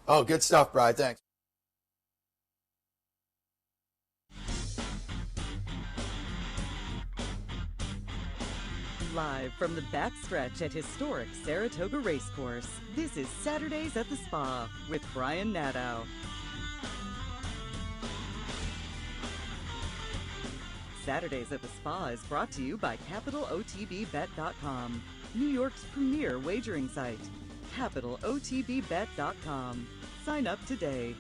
Oh, good stuff, Brian. Thanks. Live from the backstretch at historic Saratoga Racecourse, this is Saturdays at the Spa with Brian Nadeau. Saturdays at the Spa is brought to you by CapitalOTBBet.com, New York's premier wagering site. CapitalOTBBet.com. Sign up today.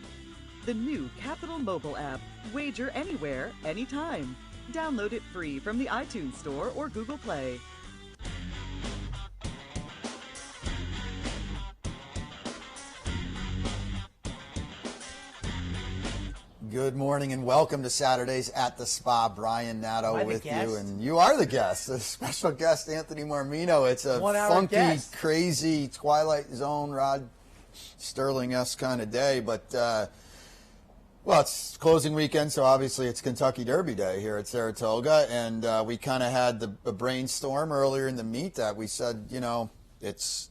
The new Capital mobile app. Wager anywhere, anytime. Download it free from the iTunes Store or Google Play. Good morning and welcome to Saturdays at the Spa. Brian Nadeau with you, and you are the guest, a special guest, Anthony Mormino. It's a funky, crazy Twilight Zone, Rod Sterling-esque kind of day, but well, it's closing weekend, so obviously it's Kentucky Derby Day here at Saratoga, and we kind of had a brainstorm earlier in the meet that we said, it's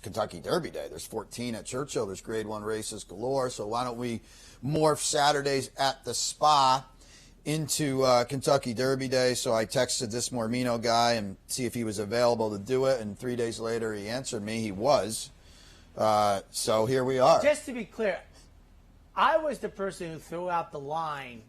Kentucky Derby Day. There's 14 at Churchill. There's Grade 1 races galore. So why don't we morph Saturdays at the Spa into Kentucky Derby Day? So I texted this Mormino guy and see if he was available to do it. And 3 days later, he answered me. He was. So here we are. Just to be clear, I was the person who threw out the line,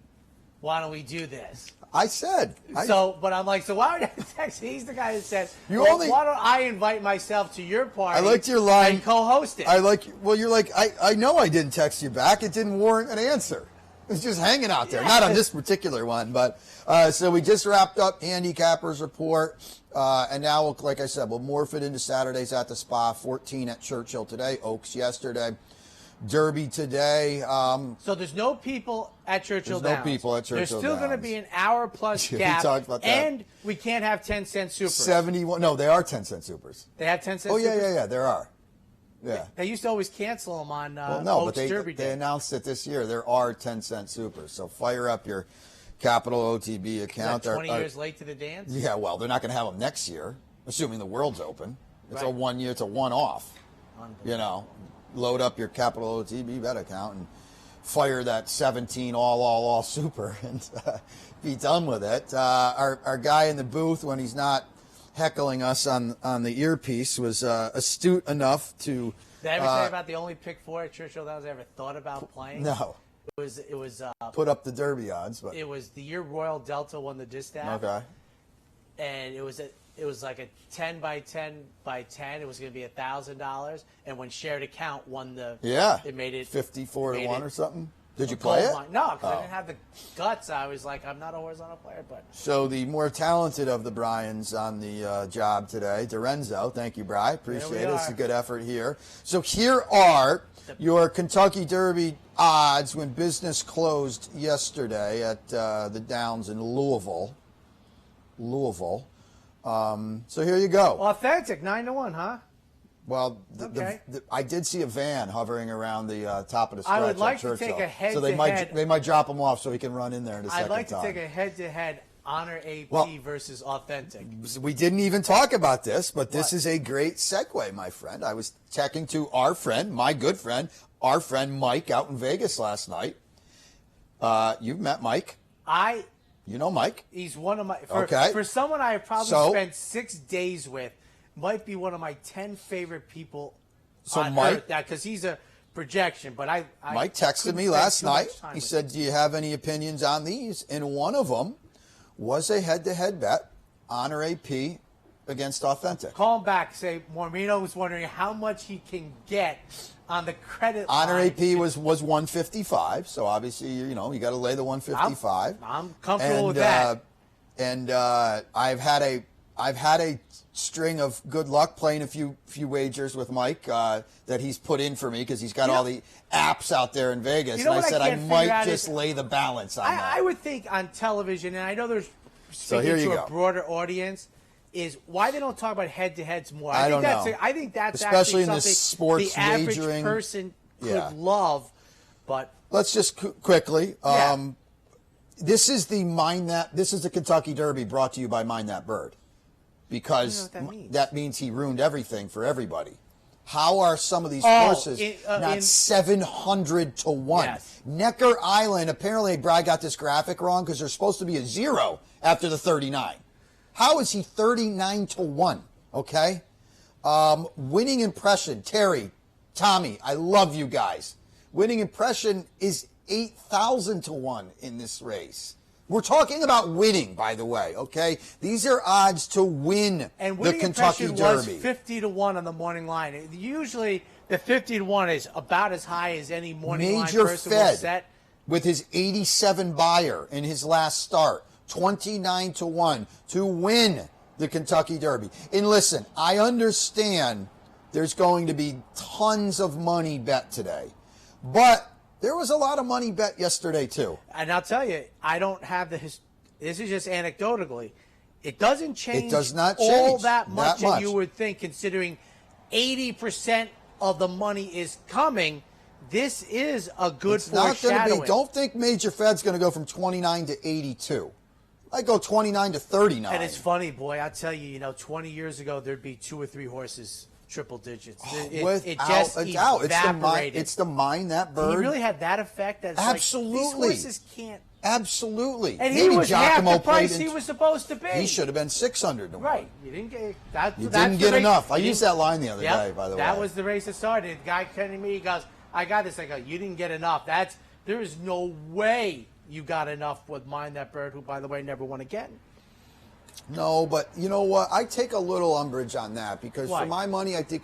why don't we do this? I said. But I'm like, so why would I text? He's the guy that said, why don't I invite myself to your party? I liked your line. And co-host it. You're like, I know I didn't text you back. It didn't warrant an answer. It's just hanging out there. Not on this particular one, but so we just wrapped up Handicappers Report, and now, like I said, we'll morph it into Saturdays at the Spa. 14 at Churchill today, Oaks yesterday. Derby today. So there's no people at Churchill Downs. No people at Churchill There's still going to be an hour-plus gap. We talked about that. And we can't have 10-cent supers. 71. No, they are 10-cent supers. They have 10-cent supers? supers? Yeah, there are. Yeah. They used to always cancel them on but Derby Day. They announced it this year. There are 10-cent supers. So fire up your Capital OTB account. Is that 20 years late to the dance? Yeah, well, they're not going to have them next year, assuming the world's open. It's a 1 year. It's a one-off. Load up your Capital OTB bet account and fire that 17 all super and be done with it. Our guy in the booth, when he's not heckling us on the earpiece, was astute enough to. Did I ever tell you about the only pick four at Churchill that I ever thought about playing? No. It was put up the Derby odds, but it was the year Royal Delta won the distaff. Okay. And it was like a 10 by 10 by 10. It was going to be $1,000, and when shared account won the. Yeah. It made it 54-1 or something. Did you play it? No, because I didn't have the guts. I was like, I'm not a horizontal player, but. So the more talented of the Bryans on the job today, Dorenzo. Thank you, Bri. Appreciate it. It's a good effort here. So here are your Kentucky Derby odds when business closed yesterday at the Downs in Louisville. So here you go. Authentic, 9-1, huh? Well, I did see a van hovering around the top of the stretch. I would like at Churchill. to take a head-to-head. So they might drop him off so he can run in there in a second time. I'd like to take a head-to-head Honor AP versus Authentic. We didn't even talk about this, but this is a great segue, my friend. I was checking to our friend, my good friend, our friend Mike out in Vegas last night. You've met Mike. You know Mike. He's one of my for someone I have probably spent 6 days with. Might be one of my 10 favorite people on Earth, because he's a projection. But Mike texted me last night. He said, "Do you have any opinions on these?" And one of them was a head-to-head bet, Honor AP against Authentic. Call him back. Say Mormino was wondering how much he can get on the credit line. Honor AP was 155, so obviously you got to lay the 155. I'm comfortable with that. And I've had a string of good luck playing a few wagers with Mike that he's put in for me because he's got all the apps out there in Vegas. And I said I might just lay the balance on that. I would think on television, and I know there's speaking to a broader audience, is why they don't talk about head-to-heads more. I don't know. I think that's especially actually in this sports the average wagering person could love. But let's just quickly. This is the Kentucky Derby brought to you by Mind That Bird. Because that means he ruined everything for everybody. How are some of these horses not 700 to 1? Yes. Necker Island, apparently Brad got this graphic wrong because there's supposed to be a 0 after the 39. How is he 39 to 1? Okay? Winning Impression, Terry, Tommy, I love you guys. Winning Impression is 8,000 to 1 in this race. We're talking about winning, by the way, okay? These are odds to win the Kentucky Derby. Was 50 to 1 on the morning line. Usually the 50 to 1 is about as high as any morning line person will set. With his 87 buyer in his last start, 29 to 1 to win the Kentucky Derby. And listen, I understand there's going to be tons of money bet today, but there was a lot of money bet yesterday, too. And I'll tell you, I don't have this is just anecdotally. It doesn't change it does not change all that much as you would think, considering 80% of the money is coming. This is a good foreshadowing. Don't think Major Fed's going to go from 29 to 82. I go 29 to 39. And it's funny, boy. I'll tell you, 20 years ago, there'd be 2 or 3 horses triple digits. It just evaporated. It's the mind that bird. He really had that effect. Absolutely. Like, these horses can't. Absolutely. And he was half the price he was supposed to be. He should have been 600 to 1. Right. You didn't get that. You didn't get enough. I used that line the other day, by the way. That was the race that started. The guy came to me, he goes, I got this. I go, you didn't get enough. There is no way you got enough with Mind That Bird, who, by the way, never won again. No, but you know what? I take a little umbrage on that because for my money, I think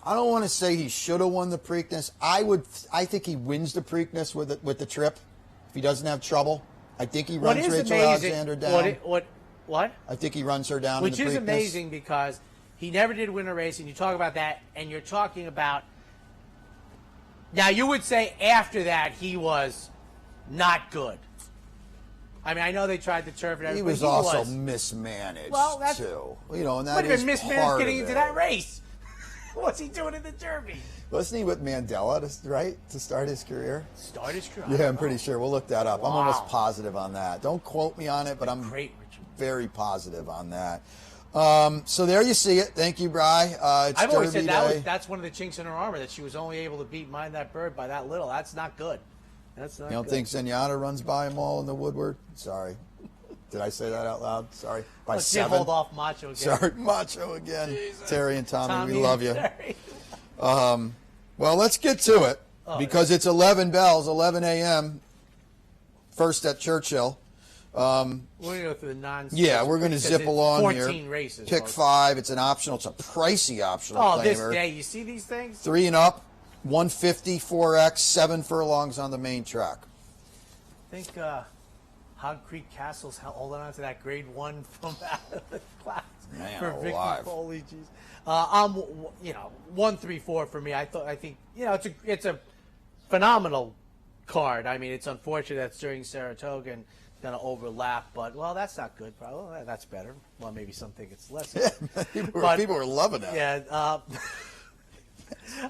I don't want to say he should have won the Preakness. I think he wins the Preakness with the trip if he doesn't have trouble. I think he runs Rachel Alexander down. What? I think he runs her down. Which in the is Preakness. amazing because he never did win a race, and you talk about that, and you're talking about. Now you would say after that he was not good. I mean, I know they tried to turf it. He was also mismanaged, too. And that is mismanaged getting into that race. What's he doing in the Derby? Wasn't he with Mandela, to start his career? Start his career? Yeah, I'm pretty sure. We'll look that up. Wow. I'm almost positive on that. Don't quote me on it, but I'm very positive on that. So there you see it. Thank you, Bri. I've always said that's one of the chinks in her armor, that she was only able to beat Mind That Bird by that little. That's not good. That's not. You don't think Zenyatta runs by them all in the Woodward? Sorry. Did I say that out loud? Sorry. By 7? Hold off Macho again. Sorry, Macho again. Jesus. Terry and Tommy, we love you. Well, let's get to it because it's 11 bells, 11 a.m. First at Churchill. We're going to go through the non-. Yeah, we're going to zip along 14 here. Races. Pick 5. It's an optional. It's a pricey optional. Oh, this day. You see these things? 3 and up. 150, 4X, 7 furlongs on the main track. I think Hog Creek Castle's holding on to that grade 1 from out of the class. Man, for Vicky alive. Foley, geez. I'm 1-3-4 for me. I think it's a phenomenal card. I mean, it's unfortunate that's during Saratoga and going to overlap, but that's not good. Probably that's better. Well, maybe some think it's less. People were loving that. Yeah.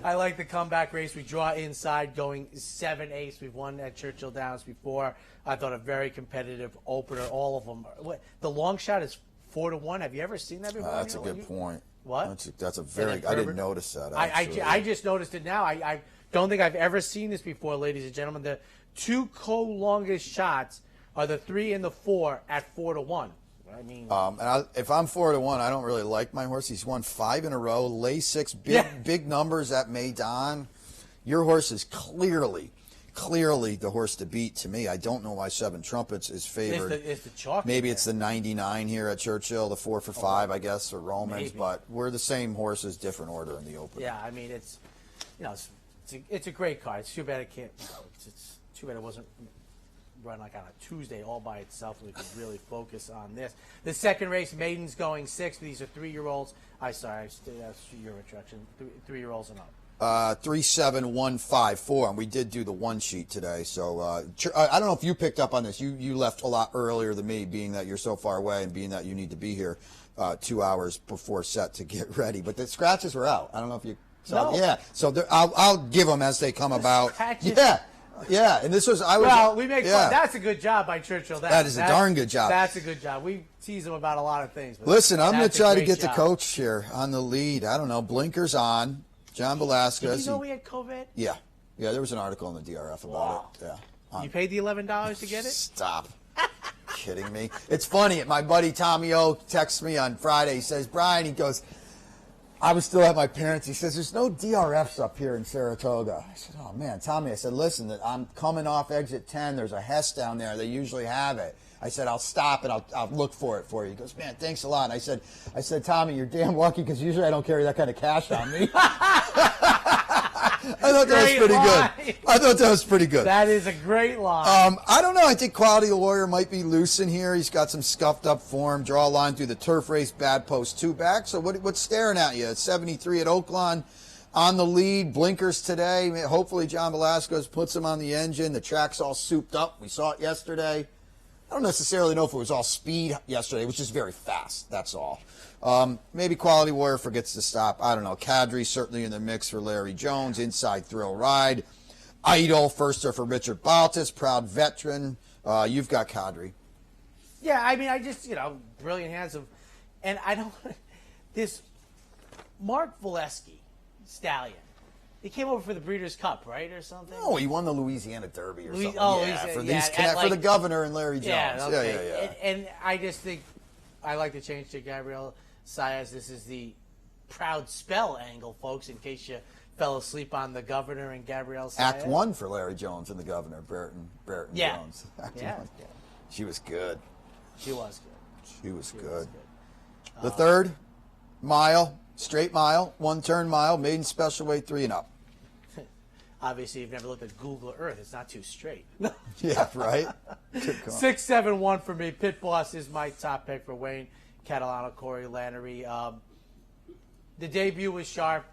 I like the comeback race. We draw inside going 7/8. We've won at Churchill Downs before. I thought a very competitive opener. All of them. The long shot is 4 to 1. Have you ever seen that before? That's a good point. What? That's a very. I didn't notice that. I just noticed it now. I don't think I've ever seen this before, ladies and gentlemen. The 2 co-longest shots are the 3 and the 4 at 4 to 1. I mean, if I'm 4 to 1, I don't really like my horse. He's won 5 in a row, lay 6, big numbers at Maidan. Your horse is clearly the horse to beat to me. I don't know why 7 Trumpets is favored. It's the chalk. Maybe it's the 99 here at Churchill, the 4 for 5, I guess, or Romans. Maybe. But we're the same horses, different order in the open. Yeah, I mean it's a great card. It's too bad it can't. It's too bad it wasn't run like on a Tuesday all by itself, and we could really focus on this. The second race, Maiden's going 6. These are 3-year-olds. That's your introduction. 3-year-olds and up. 3, 7, 1, 5, 4, and we did do the 1 sheet today. So I don't know if you picked up on this. You left a lot earlier than me, being that you're so far away and being that you need to be here 2 hours before set to get ready. But the scratches were out. I don't know if you saw. No. Yeah. So I'll give them as they come about. Scratches. Yeah. Yeah, and this was we make fun. That's a good job by Churchill. That is a darn good job. That's a good job. We tease him about a lot of things. But listen, I'm going to try to get the coach here on the lead. I don't know. Blinkers on. John Velasquez. Did you know we had COVID? Yeah. Yeah, there was an article in the DRF about it. Yeah. You paid the $11 to get it? Stop. Kidding me? It's funny. My buddy Tommy O texts me on Friday. He says, Brian, he goes, I was still at my parents'. He says, there's no DRFs up here in Saratoga. I said, oh, man, Tommy. I said, listen, I'm coming off exit 10. There's a Hess down there. They usually have it. I said, I'll stop and I'll look for it for you. He goes, man, thanks a lot. And I said, Tommy, you're damn lucky because usually I don't carry that kind of cash on me. I thought that was pretty good. I thought that was pretty good. That is a great line. I don't know. I think Quality Lawyer might be loose in here. He's got some scuffed up form. Draw a line through the turf race. Bad post 2 back. So what's staring at you? 73 at Oaklawn on the lead. Blinkers today. Hopefully John Velasquez puts him on the engine. The track's all souped up. We saw it yesterday. I don't necessarily know if it was all speed yesterday. It was just very fast. That's all. Maybe Quality Warrior forgets to stop. I don't know. Kadri certainly in the mix for Larry Jones. Inside Thrill Ride. Idol, firster for Richard Baltas. Proud veteran. You've got Kadri. Yeah, I mean, I just, brilliant hands of, and I don't, this Mark Valesky stallion. He came over for the Breeders' Cup, right, or something? No, he won the Louisiana Derby or something. Oh, yeah, for the governor and Larry Jones. Yeah, okay. And I just think I like to change to Gabriel Saez. This is the proud spell angle, folks, in case you fell asleep on the governor and Gabriel Saez. Act 1 for Larry Jones and the governor, Burton Jones. Act 1. She was good. She was good. She was good. The third mile, straight mile, 1-turn mile, maiden special weight 3 and up. Obviously, you've never looked at Google Earth. It's not too straight. Yeah, right? 6-7-1 for me. Pit Boss is my top pick for Wayne Catalano, Corey Lannery. The debut was sharp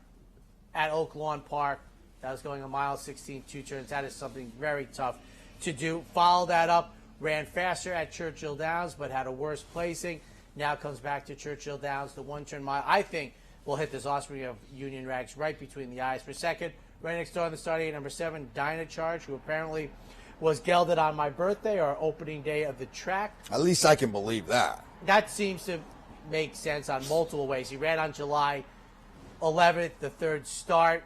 at Oak Lawn Park. That was going a mile 16, 2 turns. That is something very tough to do. Followed that up, ran faster at Churchill Downs, but had a worse placing. Now comes back to Churchill Downs, the 1-turn mile. I think we'll hit this offspring of Union Rags right between the eyes for second. Right next door on the starting gate, number 7, Dynacharge, who apparently was gelded on my birthday or opening day of the track. At least I can believe that. That seems to make sense on multiple ways. He ran on July 11th, the third start.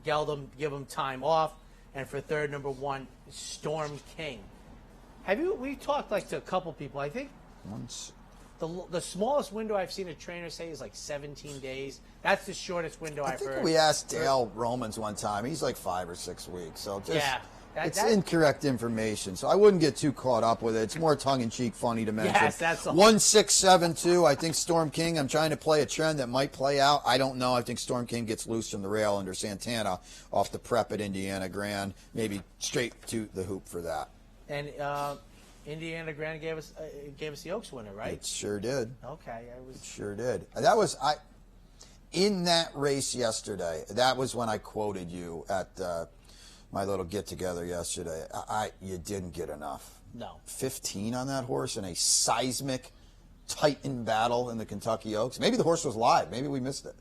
Geld him, give him time off. And for third, number 1, Storm King. We talked to a couple people. I think once. The smallest window I've seen a trainer say is 17 days. That's the shortest window I've heard. I think we asked Dale Romans one time. He's 5 or 6 weeks. So it's incorrect information. So I wouldn't get too caught up with it. It's more tongue-in-cheek, funny to mention. Yes, that's all. 1672. I think Storm King. I'm trying to play a trend that might play out. I don't know. I think Storm King gets loose from the rail under Santana off the prep at Indiana Grand. Maybe straight to the hoop for that. And Indiana Grand gave us the Oaks winner, right? It sure did. Okay, It sure did. That was in that race yesterday. That was when I quoted you at my little get together yesterday. You didn't get enough. No. 15 on that horse in a seismic Titan battle in the Kentucky Oaks. Maybe the horse was live. Maybe we missed it.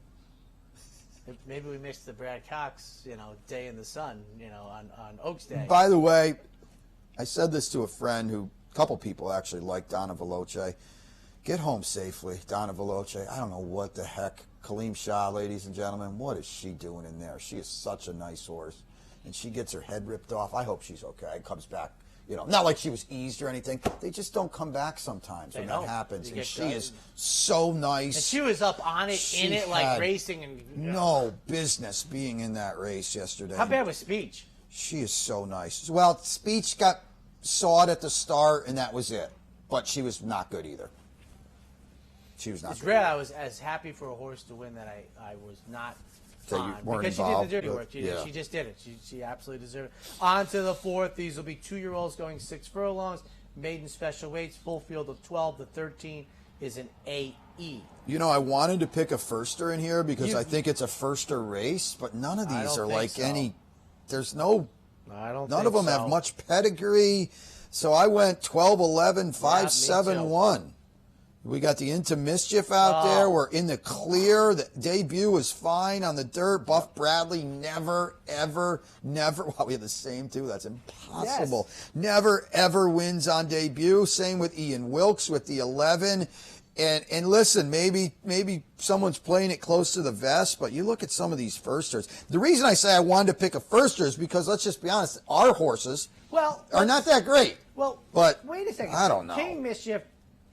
Maybe we missed the Brad Cox, day in the sun, on Oaks Day. By the way, I said this to a friend a couple people actually like Donna Veloce. Get home safely, Donna Veloce. I don't know what the heck. Kaleem Shah, ladies and gentlemen, what is she doing in there? She is such a nice horse. And she gets her head ripped off. I hope she's okay. Comes back, not like she was eased or anything. They just don't come back sometimes when that happens. And she is so nice. And she was up on it, racing. And no business being in that race yesterday. How bad was Speech? She is so nice. Well, Speech got sawed at the start, and that was it. But she was not good either. She was not good. It's rare I was as happy for a horse to win that I was not on. Because she did the dirty work. She just did it. She absolutely deserved it. On to the fourth. These will be 2-year-olds going 6 furlongs. Maiden special weights, full field of 12. The 13 is an AE. I wanted to pick a firster in here because I think it's a firster race, but none of these are any. There's no. None of them have much pedigree. So I went 12, 11, 5, 7, 1. We got the Into Mischief out there. We're in the clear. The debut was fine on the dirt. Buff Bradley never. Wow, we have the same two. That's impossible. Yes. Never, ever wins on debut. Same with Ian Wilkes with the 11. And listen, maybe someone's playing it close to the vest, but you look at some of these firsters. The reason I say I wanted to pick a firster is because, let's just be honest, our horses are not that great. Well, but wait a second. I don't know. King Mischief,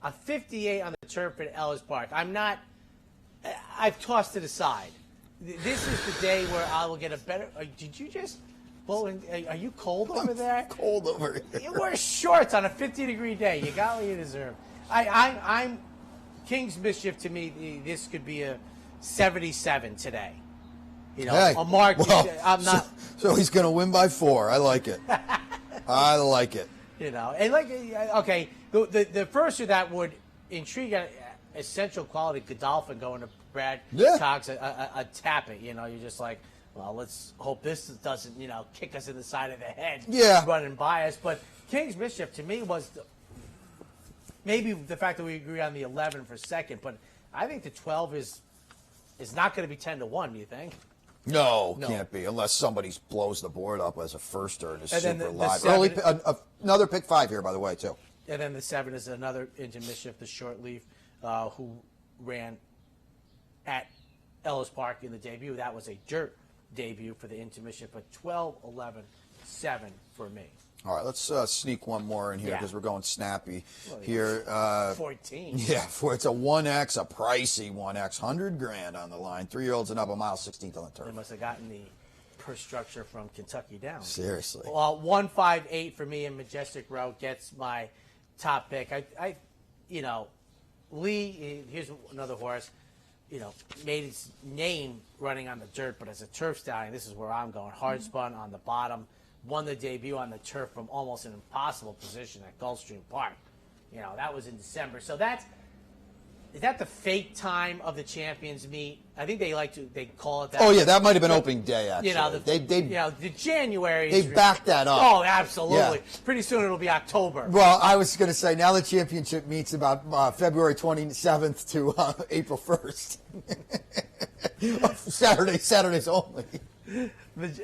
a 58 on the turf at Ellis Park. I've tossed it aside. This is the day where I will get a better. Did you just? Well, are you cold over there? I'm cold over here. You wear shorts on a 50-degree day. You got what you deserve. I'm King's Mischief to me. This could be a 77 today. You know, hey, a mark. Well, I'm not. So he's going to win by 4. I like it. I like it. You know, and okay, the first that would intrigue Essential Quality Godolphin going to Brad Cox a tap it. You know, you're just like, well, let's hope this doesn't, kick us in the side of the head. Yeah. Running by us. But King's Mischief to me was maybe the fact that we agree on the 11 for second, but I think the 12 is not going to be 10-1. Do you think? No, can't be unless somebody blows the board up as a firster and is super live. Another pick 5 here, by the way, too. And then the 7 is another Into Mischief, the short leaf, who ran at Ellis Park in the debut. That was a dirt debut for the Into Mischief, but 12, 11, 7 for me. All right, let's sneak one more in here because we're going snappy here. 14. Yeah, it's a 1X, a pricey 1X, $100,000 on the line. 3-year-olds and up, a mile 16th on the turf. They must have gotten the purse structure from Kentucky down. Seriously. Well, 158 for me in Majestic Row gets my top pick. Lee, here's another horse, made his name running on the dirt, but as a turf stallion, this is where I'm going. Hard spun on the bottom. Won the debut on the turf from almost an impossible position at Gulfstream Park. That was in December. So is that the fake time of the champions meet? I think they call it that. Oh yeah, that might have been opening day actually. The January. They backed that up. Oh, absolutely. Yeah. Pretty soon it'll be October. Well, I was going to say now the championship meets about February 27th to April 1st. Saturdays only.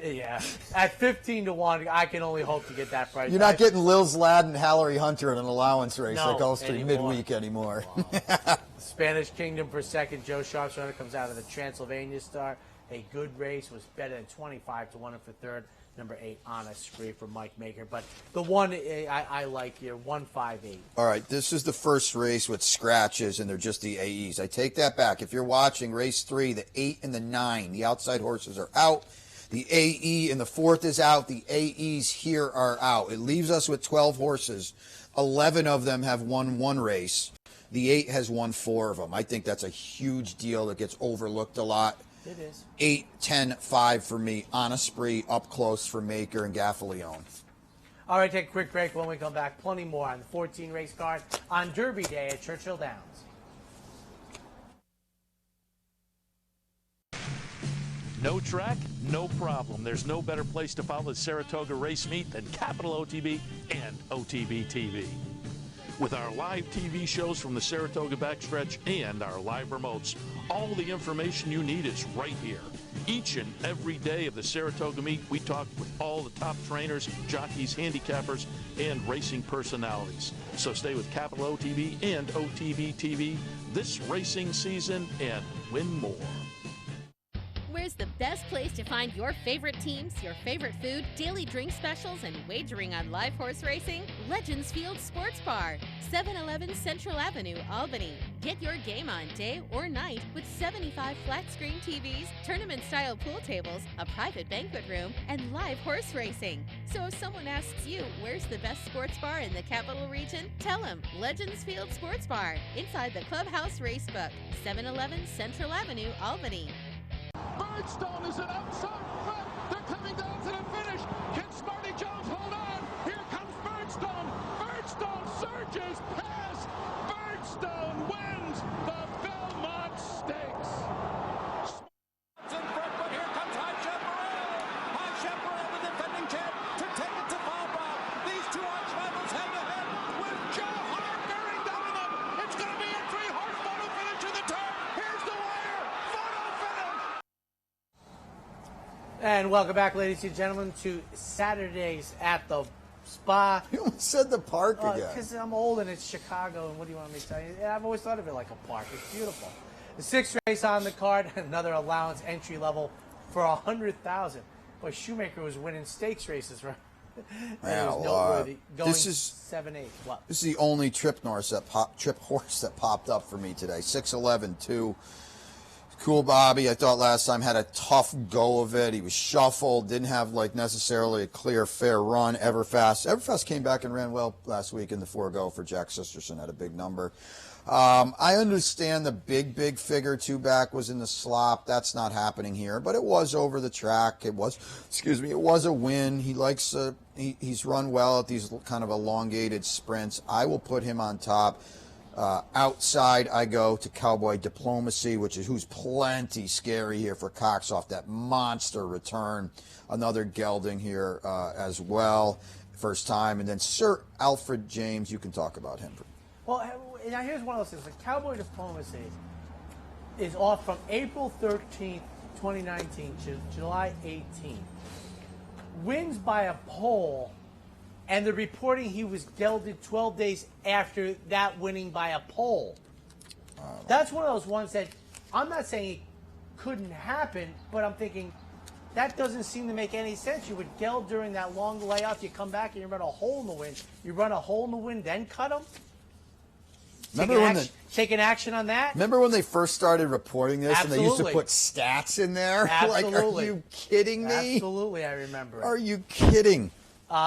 Yeah, at 15-1, I can only hope to get that price. You're not getting Lils Ladd and Hallery Hunter in an allowance race at Gulfstream anymore. midweek anymore. Wow. Spanish Kingdom for second. Joe Sharp's runner comes out of the Transylvania Star. A good race, was better than 25-1 for third. Number 8, Honest Spree for Mike Maker. But the one I like here, 158. All right, this is the first race with scratches, and they're just the AEs. I take that back. If you're watching race 3, the 8 and the 9, the outside horses are out. The AE in the 4th is out. The AEs here are out. It leaves us with 12 horses. 11 of them have won one race. The 8 has won 4 of them. I think that's a huge deal that gets overlooked a lot. It is. 8, 10, 5 for me. Honest Spree up close for Maker and Gaffalione. All right, take a quick break. When we come back, plenty more on the 14 race card on Derby Day at Churchill Downs. No track, no problem. There's no better place to follow the Saratoga race meet than Capital OTB and OTB TV. With our live TV shows from the Saratoga backstretch and our live remotes, all the information you need is right here. Each and every day of the Saratoga meet, we talk with all the top trainers, jockeys, handicappers, and racing personalities. So stay with Capital OTB and OTB TV this racing season and win more. Where's the best place to find your favorite teams, your favorite food, daily drink specials, and wagering on live horse racing? Legends Field Sports Bar, 711 Central Avenue, Albany. Get your game on day or night with 75 flat-screen TVs, tournament-style pool tables, a private banquet room, and live horse racing. So if someone asks you, where's the best sports bar in the capital region? Tell them Legends Field Sports Bar, inside the Clubhouse Racebook, 711 Central Avenue, Albany. Birdstone is an outside front. They're coming down to the finish. Can Smarty Jones hold on? Here comes Birdstone. Birdstone surges past. Birdstone wins the Belmont Stakes. In front, but here comes High Chaparral. High Chaparral, the defending champ, to take it to Falbrough. These two arch rivals head to head with Joe Hart bearing down on them. It's going to be a 3 And welcome back, ladies and gentlemen, to Saturdays at the Spa. You almost said the park again. Because I'm old and it's Chicago, and what do you want me to tell you? I've always thought of it like a park. It's beautiful. The 6th race on the card, another allowance entry level for $100,000. Boy, Shoemaker was winning stakes races, right? Man, it was noteworthy. Going this is 7-8. What? This is the only trip horse that popped up for me today. 6'11", Cool Bobby, I thought last time had a tough go of it. He was shuffled, didn't have necessarily a clear, fair run. Everfast came back and ran well last week in the 4-go for Jack Sisterson, had a big number. I understand the big figure 2-back was in the slop. That's not happening here, but it was over the track. It was a win. He likes he's run well at these kind of elongated sprints. I will put him on top. Outside, I go to Cowboy Diplomacy, who's plenty scary here for Cox off that monster return. Another gelding here as well, first time. And then Sir Alfred James, you can talk about him. Well, now here's one of those things. The Cowboy Diplomacy is off from April 13th, 2019 to July 18th. Wins by a pole. And they're reporting he was gelded 12 days after that winning by a pole. That's one of those ones that I'm not saying it couldn't happen, but I'm thinking that doesn't seem to make any sense. You would geld during that long layoff, you come back and you run a hole in the wind. You run a hole in the wind, then cut him? Taking action on that? Remember when they first started reporting this Absolutely. And they used to put stats in there? Absolutely. Are you kidding me? Absolutely, I remember it. Are you kidding?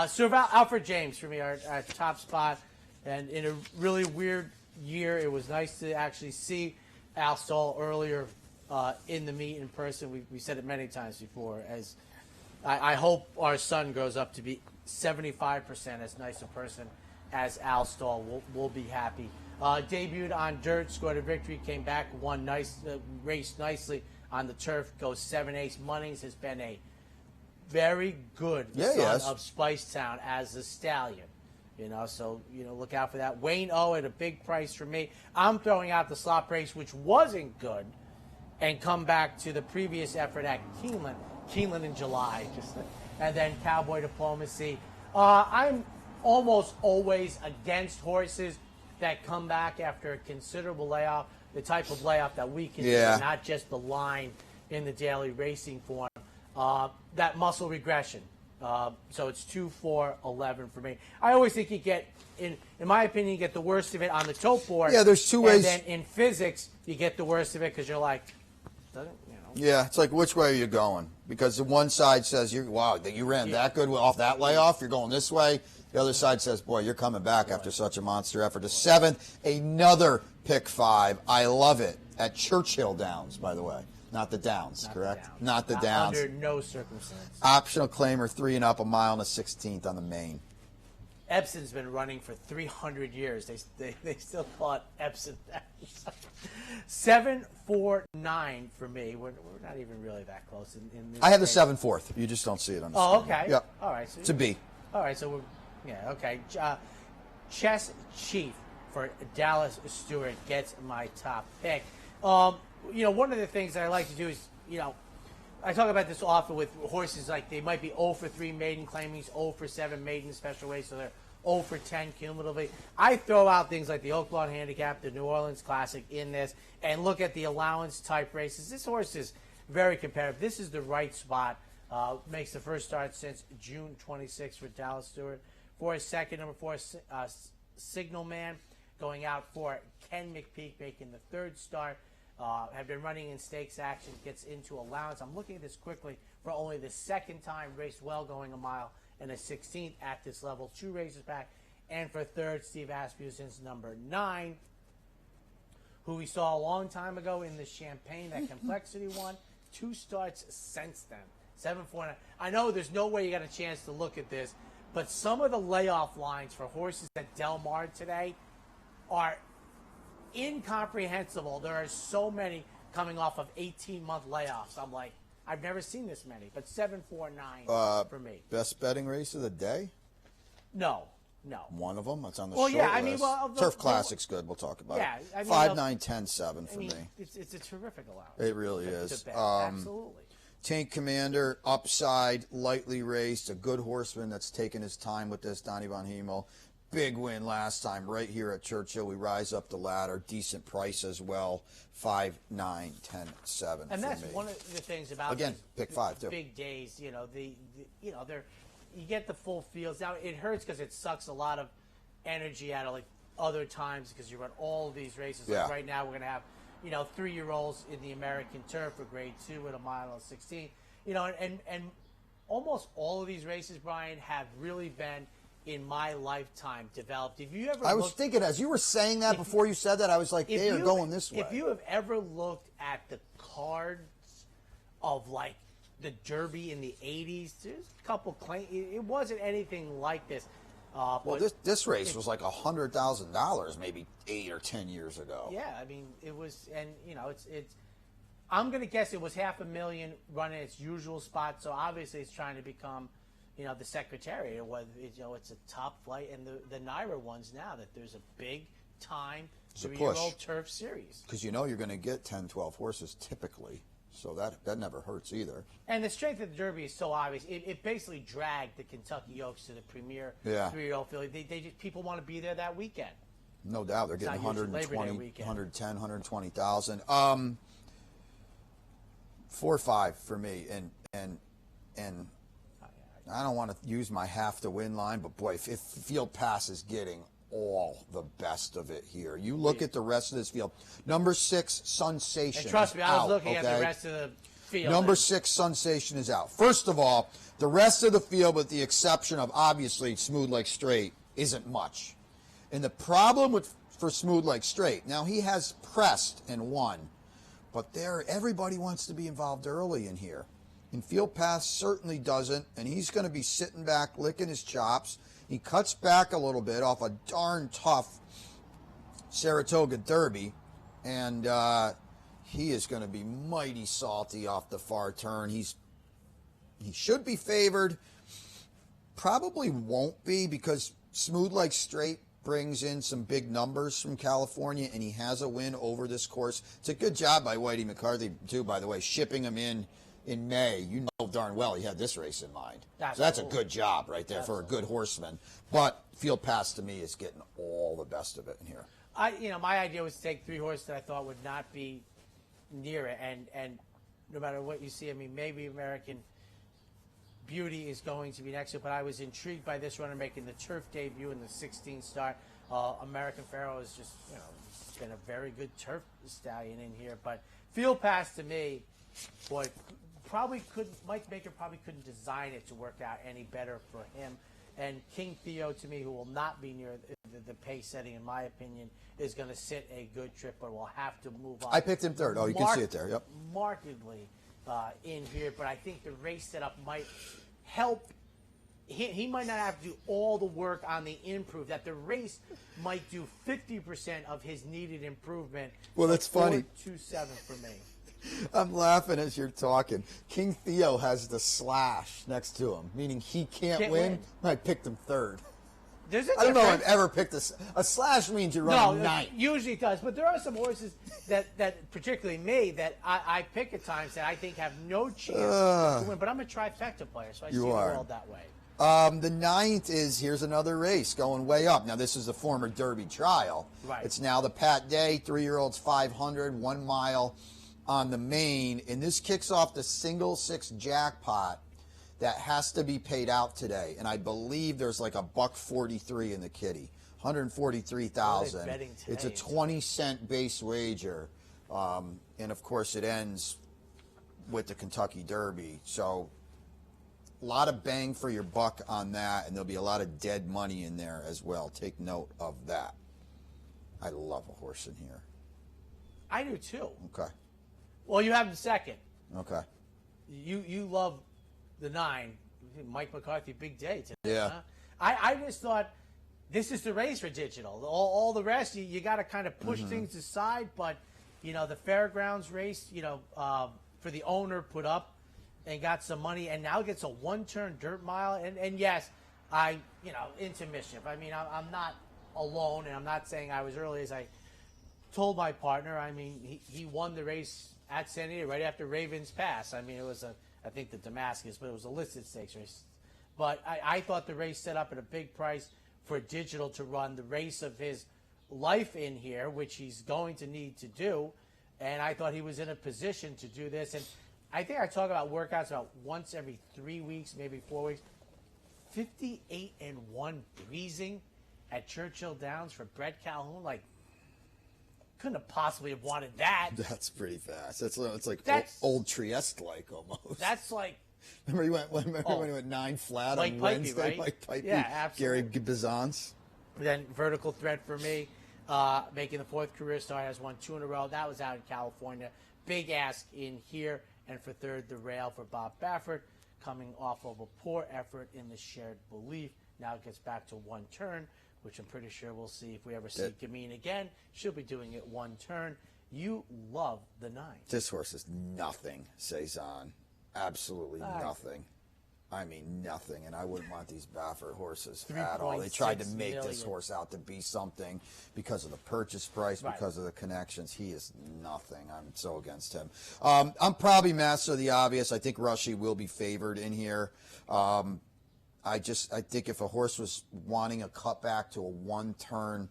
Sir Alfred James for me, our top spot. And in a really weird year, it was nice to actually see Al Stahl earlier in the meet in person. We said it many times before. As I hope our son grows up to be 75% as nice a person as Al Stahl. We'll be happy. Debuted on dirt, scored a victory, came back, won raced nicely on the turf, goes 7/8. Munnings has been a very good son of Spicetown as a stallion. So look out for that. Wayne O at a big price for me. I'm throwing out the slop race, which wasn't good, and come back to the previous effort at Keeneland in July. And then Cowboy Diplomacy. I'm almost always against horses that come back after a considerable layoff, the type of layoff that we can do, not just the line in the daily racing form. That muscle regression. So it's 2-4-11 for me. I always think you get, in my opinion, you get the worst of it on the tote board. Yeah, there's two ways. And then in physics, you get the worst of it because you're like, Yeah, it's like, which way are you going? Because the one side says, you ran that good off that layoff, you're going this way. The other side says, boy, you're coming back after such a monster effort. The 7th, another pick 5. I love it. At Churchill Downs, by the way. Not the Downs, correct? Not the Downs. Under no circumstance. Optional claimer, 3 and up, a mile and a 16th on the main. Epson's been running for 300 years. They still call it Epson. 7-4-9 for me. We're not even really that close. In this I have the 7-4th. You just don't see it on the screen. Oh, okay. Yep. All right. So it's a B. All right. So okay. Chess Chief for Dallas Stewart gets my top pick. One of the things that I like to do is, I talk about this often with horses, like they might be 0 for 3 maiden claimings, 0 for 7 maiden special weight, so they're 0 for 10 cumulatively. I throw out things like the Oaklawn Handicap, the New Orleans Classic in this, and look at the allowance type races. This horse is very competitive. This is the right spot. Makes the first start since June 26th for Dallas Stewart. For his second, number 4, Signal Man, going out for Ken McPeak, making the third start. Have been running in stakes action, gets into allowance. I'm looking at this quickly for only the second time, raced well going a mile and a 16th at this level. 2 races back. And for third, Steve Asmussen's number 9, who we saw a long time ago in the Champagne, that Complexity one. 2 starts since then. 7-4-9. I know there's no way you got a chance to look at this, but some of the layoff lines for horses at Del Mar today are incomprehensible. There are so many coming off of 18-month layoffs. I'm like, I've never seen this many. But 7-4-9 for me. Best betting race of the day? No. One of them. It's on the short list. Turf Classic's good. We'll talk about it. 5, 9, 10, 7 for me. It's a terrific allowance. It really is. Absolutely. Tank Commander, upside, lightly raced, a good horseman that's taken his time with this, Donnie Von Hemel. Big win last time right here at Churchill. We rise up the ladder. Decent price as well. 5, 9, 10, 7. And that's me. One of the things about again pick 5 too. Big days. You know they're you get the full fields. Now it hurts because it sucks a lot of energy out of like other times because you run all of these races. Yeah. Like right now we're gonna have 3-year-olds in the American Turf for Grade 2 at a mile and 16. And almost all of these races, Brian, have really been in my lifetime developed. If you ever I was thinking as you were saying that before you said that, I was like, they are going this way. If you have ever looked at the cards of like the Derby in the 80s, there's a couple claims. It wasn't anything like this. Well, this race was like $100,000 maybe 8 or 10 years ago. Yeah, I mean, it was, and it's. I'm gonna guess it was $500,000 running its usual spot. So obviously, it's trying to become, the Secretariat. Or whether it's a top flight, and the Naira ones now that there's a big time 3-year-old turf series. Because you're going to get 10, 12 horses typically. So that never hurts either. And the strength of the Derby is so obvious. It basically dragged the Kentucky Oaks to the premier 3-year-old field. They just people want to be there that weekend. No doubt, they're getting 120, 110, 120,000. 4 or 5 for me, and I don't want to use my have to win line, but boy, if Field Pass is getting all the best of it here. You look at the rest of this field. Number 6, Sensation. And trust me, I was looking at the rest of the field. Number 6, Sensation is out. First of all, the rest of the field, with the exception of obviously Smooth Like Straight, isn't much. And the problem for Smooth Like Straight, now he has pressed and won, but everybody wants to be involved early in here. And Field Pass certainly doesn't, and he's going to be sitting back, licking his chops. He cuts back a little bit off a darn tough Saratoga Derby, and he is going to be mighty salty off the far turn. He should be favored. Probably won't be because Smooth Like Straight brings in some big numbers from California, and he has a win over this course. It's a good job by Whitey McCarthy, too, by the way, shipping him in May. You know darn well he had this race in mind. So that's a good job right there for a good horseman. But Field Pass to me is getting all the best of it in here. My idea was to take 3 horses that I thought would not be near it, and no matter what you see, I mean, maybe American Beauty is going to be next to it, but I was intrigued by this runner making the turf debut in the 16 start. American Pharaoh has just, been a very good turf stallion in here, but Field Pass to me, boy, Mike Baker probably couldn't design it to work out any better for him. And King Theo, to me, who will not be near the pace setting, in my opinion, is going to sit a good trip, but will have to move on. I picked him 3rd. Oh, you can see it there. Yep. Markedly in here, but I think the race setup might help. He might not have to do all the work on the improve. That the race might do 50% of his needed improvement. Well, that's funny. 4.27 for me. I'm laughing as you're talking. King Theo has the slash next to him, meaning he can't win. I picked him 3rd. I don't know if I've ever picked a slash means you're running 9th. Usually it does, but there are some horses that particularly me, that I pick at times that I think have no chance to win. But I'm a trifecta player, so I see the world that way. The 9th is, here's another race going way up. Now, this is the former Derby trial. Right. It's now the Pat Day, 3-year-olds 500, 1 mile on the main. And this kicks off the single 6 jackpot that has to be paid out today. And I believe there's like $1.43 in the kitty. 143,000. It's a 20-cent base wager. And, of course, it ends with the Kentucky Derby. So a lot of bang for your buck on that, and there'll be a lot of dead money in there as well. Take note of that. I love a horse in here. I do too. Okay. Well, you have the 2nd. Okay. You love the 9. Mike McCarthy, big day today. Yeah. Huh? I just thought this is the race for digital. All the rest, you got to kind of push things aside. But, the fairgrounds race, for the owner put up and got some money, and now gets a 1-turn dirt mile. And yes, into mischief. I mean, I'm not alone, and I'm not saying I was early, as I told my partner. I mean, he won the race at San Diego right after Ravens Pass. I mean, it was I think the Damascus, but it was a listed stakes race. But I thought the race set up at a big price for Digital to run the race of his life in here, which he's going to need to do. And I thought he was in a position to do this. And I think I talk about workouts about once every 3 weeks, maybe 4 weeks. 58-1 breezing at Churchill Downs for Brett Calhoun. Like, couldn't have possibly have wanted that. That's pretty fast. It's like old Trieste-like almost. That's like. Remember when he went 9 flat Mike on Pipey, Wednesday? right? Mike Pipey, Yeah, absolutely. Gary Bizans. Then vertical threat for me, making the 4th career start, has won 2 in a row. That was out in California. Big ask in here. And for 3rd, the rail for Bob Baffert, coming off of a poor effort in the shared belief. Now it gets back to 1 turn, which I'm pretty sure we'll see if we ever see Gamine again. She'll be doing it 1 turn. You love the 9. This horse is nothing, Cezanne. Absolutely nothing. I mean, nothing. And I wouldn't want these Baffert horses at all. They tried to make this horse out to be something because of the purchase price, because of the connections. He is nothing. I'm so against him. I'm probably master of the obvious. I think Rushy will be favored in here. I think if a horse was wanting a cutback to a 1-turn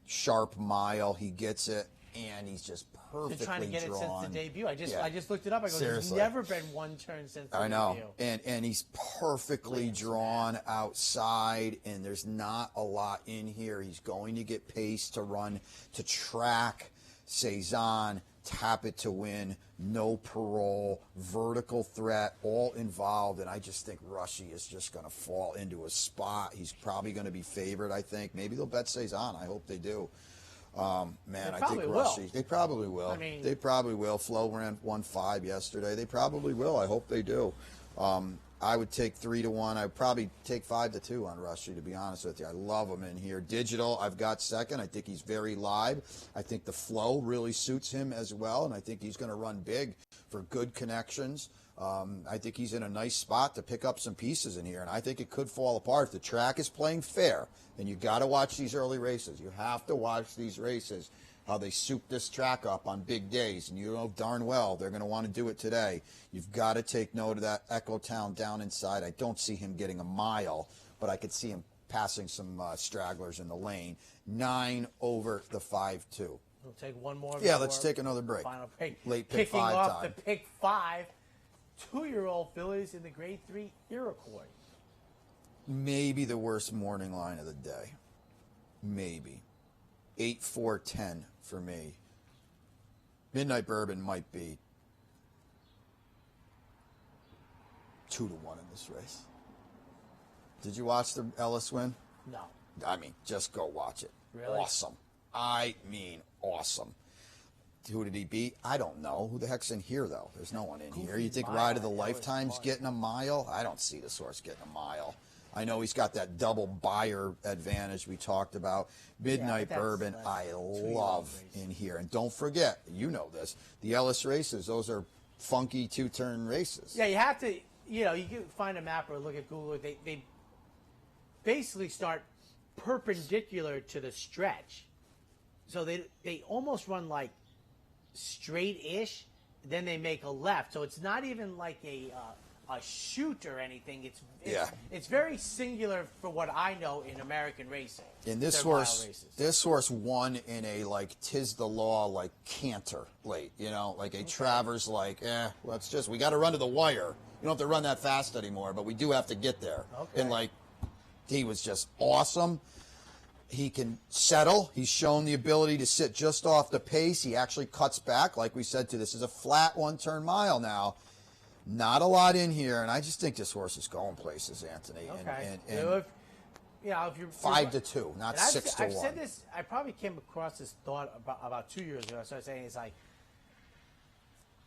sharp mile, he gets it. And he's just perfectly They're trying to get drawn. it since the debut. I just looked it up. I go, Seriously. There's never been 1 turn since the I know. debut. And he's perfectly drawn outside, and there's not a lot in here. He's going to get pace to run, to track. Cezanne, tap it to win, no parole, vertical threat, all involved. And I just think Rushy is just going to fall into a spot. He's probably going to be favored, I think. Maybe they'll bet Cezanne. I hope they do. Man, I think Rushy. They probably will. I mean, they probably will. Flo ran 1.5 yesterday. They probably will. I hope they do. I would take 3-1. I would probably take 5-2 on Rushy, to be honest with you. I love him in here. Digital, I've got 2nd. I think he's very live. I think the flow really suits him as well, and I think he's going to run big for good connections. I think he's in a nice spot to pick up some pieces in here, and I think it could fall apart if the track is playing fair. And you got to watch these early races. You have to watch these races, how they soup this track up on big days, and you know darn well they're going to want to do it today. You've got to take note of that Echo Town down inside. I don't see him getting a mile, but I could see him passing some stragglers in the lane. 9 over the 5-2. We'll take one more. Yeah, let's take another break. Final break. Late pick Kicking 5 off time. the pick 5. 2-year-old fillies in the Grade 3 Iroquois. Maybe the worst morning line of the day. Maybe. 8-4-10 for me. Midnight Bourbon might be 2-1 in this race. Did you watch the Ellis win? No. I mean, just go watch it. Really? Awesome. I mean, awesome. Who did he beat? I don't know. Who the heck's in here, though? There's no one in here. You think Ride of the Lifetime's getting a mile? I don't see this horse getting a mile. I know he's got that double buyer advantage we talked about. Midnight Bourbon, I love in here. And don't forget, you know this, the Ellis races, those are funky 2-turn races. Yeah, you have to, you can find a map or look at Google. They basically start perpendicular to the stretch. So they almost run like straight-ish, then they make a left. So it's not even like a shoot or anything. It's very singular for what I know in American racing. And this horse won in a like 'tis the law like canter late, like a Travers we got to run to the wire. You don't have to run that fast anymore, but we do have to get there. Okay. And he was just awesome. He can settle. He's shown the ability to sit just off the pace. He actually cuts back, like we said, this is a flat 1-turn mile now. Not a lot in here, and I just think this horse is going places, Anthony. Okay. And if you're 5-2, not 6-1. I've said this. I probably came across this thought about 2 years ago. I started saying it's like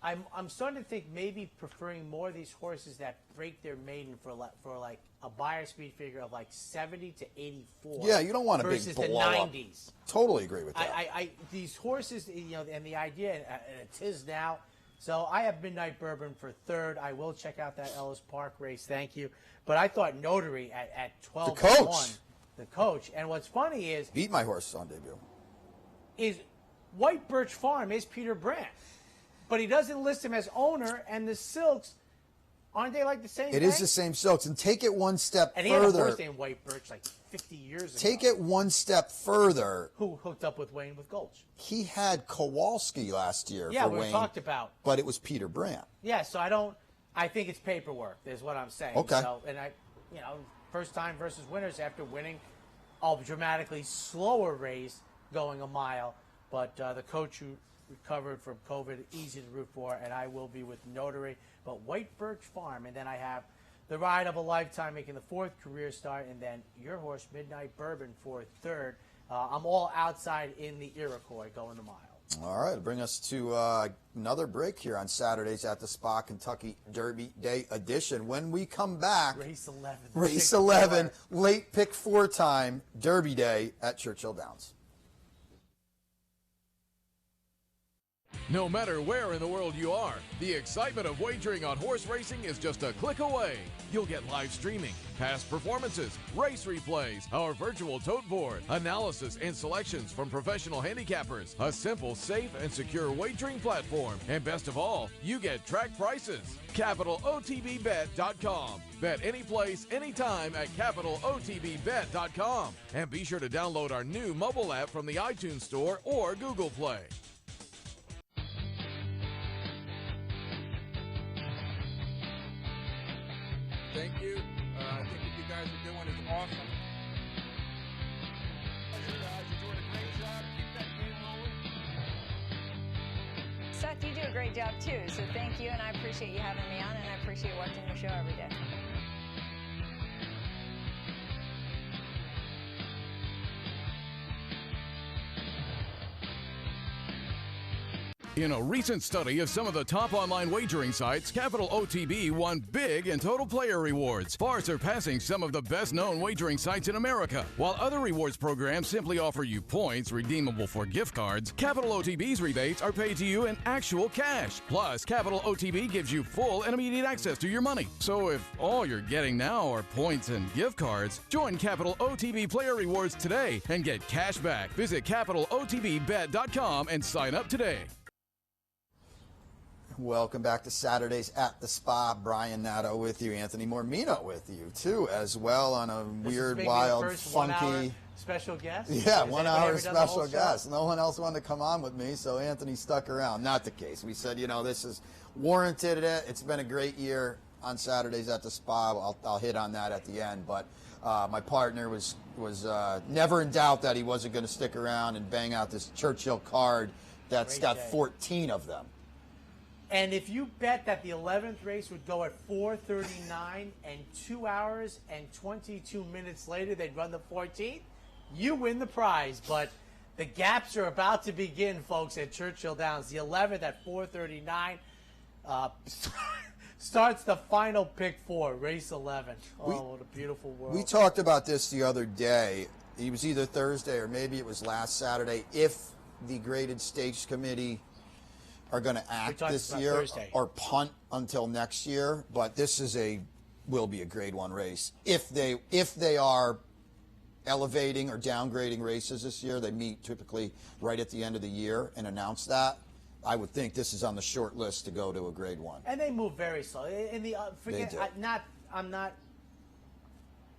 I'm starting to think maybe preferring more of these horses that break their maiden for like a buyer speed figure of like 70 to 84. Yeah, you don't want a big versus blow the 90s. Up. Totally agree with that. I these horses, and the idea, and it is now. So I have Midnight Bourbon for 3rd. I will check out that Ellis Park race. Thank you. But I thought Notary at 12-1, the coach. And what's funny is beat my horse on debut. Is White Birch Farm is Peter Brandt. but he doesn't list him as owner, and the Silks, aren't they like the same thing? It is the same Silks. And take it one step and further. And he had a horse named White Birch like 50 years ago. Take it one step further. Who hooked up with Wayne with Gulch? He had Kowalski last year for Wayne. Yeah, we talked about. But it was Peter Brandt. Yeah, so I think it's paperwork, is what I'm saying. Okay. So, and first time versus winners after winning a dramatically slower race going a mile. But the coach who recovered from COVID, easy to root for, and I will be with Notary. But White Birch Farm, and then I have the ride of a lifetime making the 4th career start, and then your horse, Midnight Bourbon, for 3rd. I'm all outside in the Iroquois going the mile. All right, bring us to another break here on Saturdays at the Spa Kentucky Derby Day edition. When we come back, Race 11. Race 11, late pick 4 time, Derby Day at Churchill Downs. No matter where in the world you are, the excitement of wagering on horse racing is just a click away. You'll get live streaming, past performances, race replays, our virtual tote board, analysis and selections from professional handicappers, a simple, safe, and secure wagering platform, and best of all, you get track prices. CapitalOTBBet.com. Bet any place, anytime at CapitalOTBBet.com. And be sure to download our new mobile app from the iTunes Store or Google Play. Thank you. I think what you guys are doing is awesome. You guys are doing a great job. Keep that game rolling. Seth, you do a great job too, so thank you, and I appreciate you having me on, and I appreciate watching your show every day. In a recent study of some of the top online wagering sites, Capital OTB won big in total player rewards, far surpassing some of the best-known wagering sites in America. While other rewards programs simply offer you points redeemable for gift cards, Capital OTB's rebates are paid to you in actual cash. Plus, Capital OTB gives you full and immediate access to your money. So if all you're getting now are points and gift cards, join Capital OTB Player Rewards today and get cash back. Visit CapitalOTBBet.com and sign up today. Welcome back to Saturdays at the Spa. Brian Nadeau with you. Anthony Mormino with you, too, as well, on a weird, wild, funky... special guest? Yeah, 1 hour special guest. No one else wanted to come on with me, so Anthony stuck around. Not the case. We said, this is warranted it. It's been a great year on Saturdays at the Spa. I'll hit on that at the end, but my partner was never in doubt that he wasn't going to stick around and bang out this Churchill card that's got 14 of them. And if you bet that the 11th race would go at 4:39 and 2 hours and 22 minutes later they'd run the 14th, you win the prize. But the gaps are about to begin, folks, at Churchill Downs. The 11th at 4:39 starts the final pick 4, race 11. What a beautiful world. We talked about this the other day. It was either Thursday or maybe it was last Saturday. If the graded stakes committee are going to act this year Thursday, or punt until next year, but this is will be a grade 1 race. If they are elevating or downgrading races this year, they meet typically right at the end of the year and announce that. I would think this is on the short list to go to a grade 1. And they move very slow. In the I'm not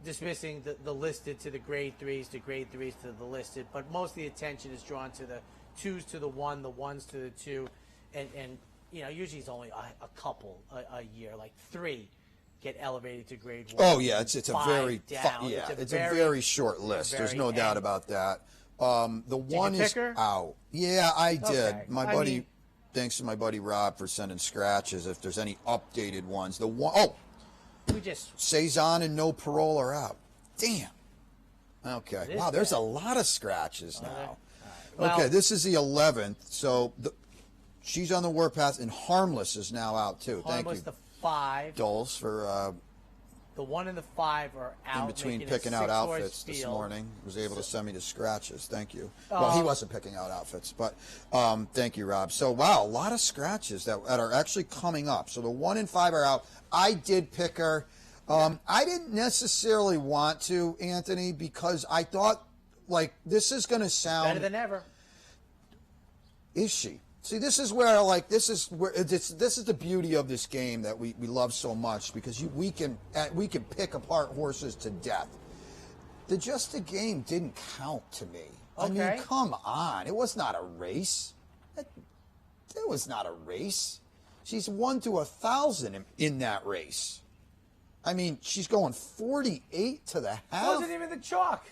dismissing the listed to the grade 3s to the listed, but most of the attention is drawn to the 2s to the 1, the 1s to the 2. And usually it's only a couple a year, like 3 get elevated to grade 1. Oh yeah, it's a very it's a very short list. There's no doubt about that. The 1 is out. Yeah, I did. Okay. Thanks to my buddy Rob for sending scratches. If there's any updated ones, the 1 Cezanne and No Parole are out. Damn. Okay. Wow, there's a lot of scratches now. Right. Well, okay, this is the 11th. So she's on the warpath, and Harmless is now out too. Thank you. The 5. Doles for the 1 and the 5 are out. In between picking out outfits this morning, was able to send me the scratches. Thank you. Well, he wasn't picking out outfits, but thank you, Rob. So wow, a lot of scratches that are actually coming up. So the 1 and 5 are out. I did pick her. I didn't necessarily want to, Anthony, because I thought this is going to sound better than ever. Is she? See, this is where this is the beauty of this game that we love so much, because we can pick apart horses to death. The game didn't count to me. Okay. I mean, come on, it was not a race. It was not a race. She's 1 to 1,000 in that race. I mean, she's going 48 to the half. It wasn't even the chalk.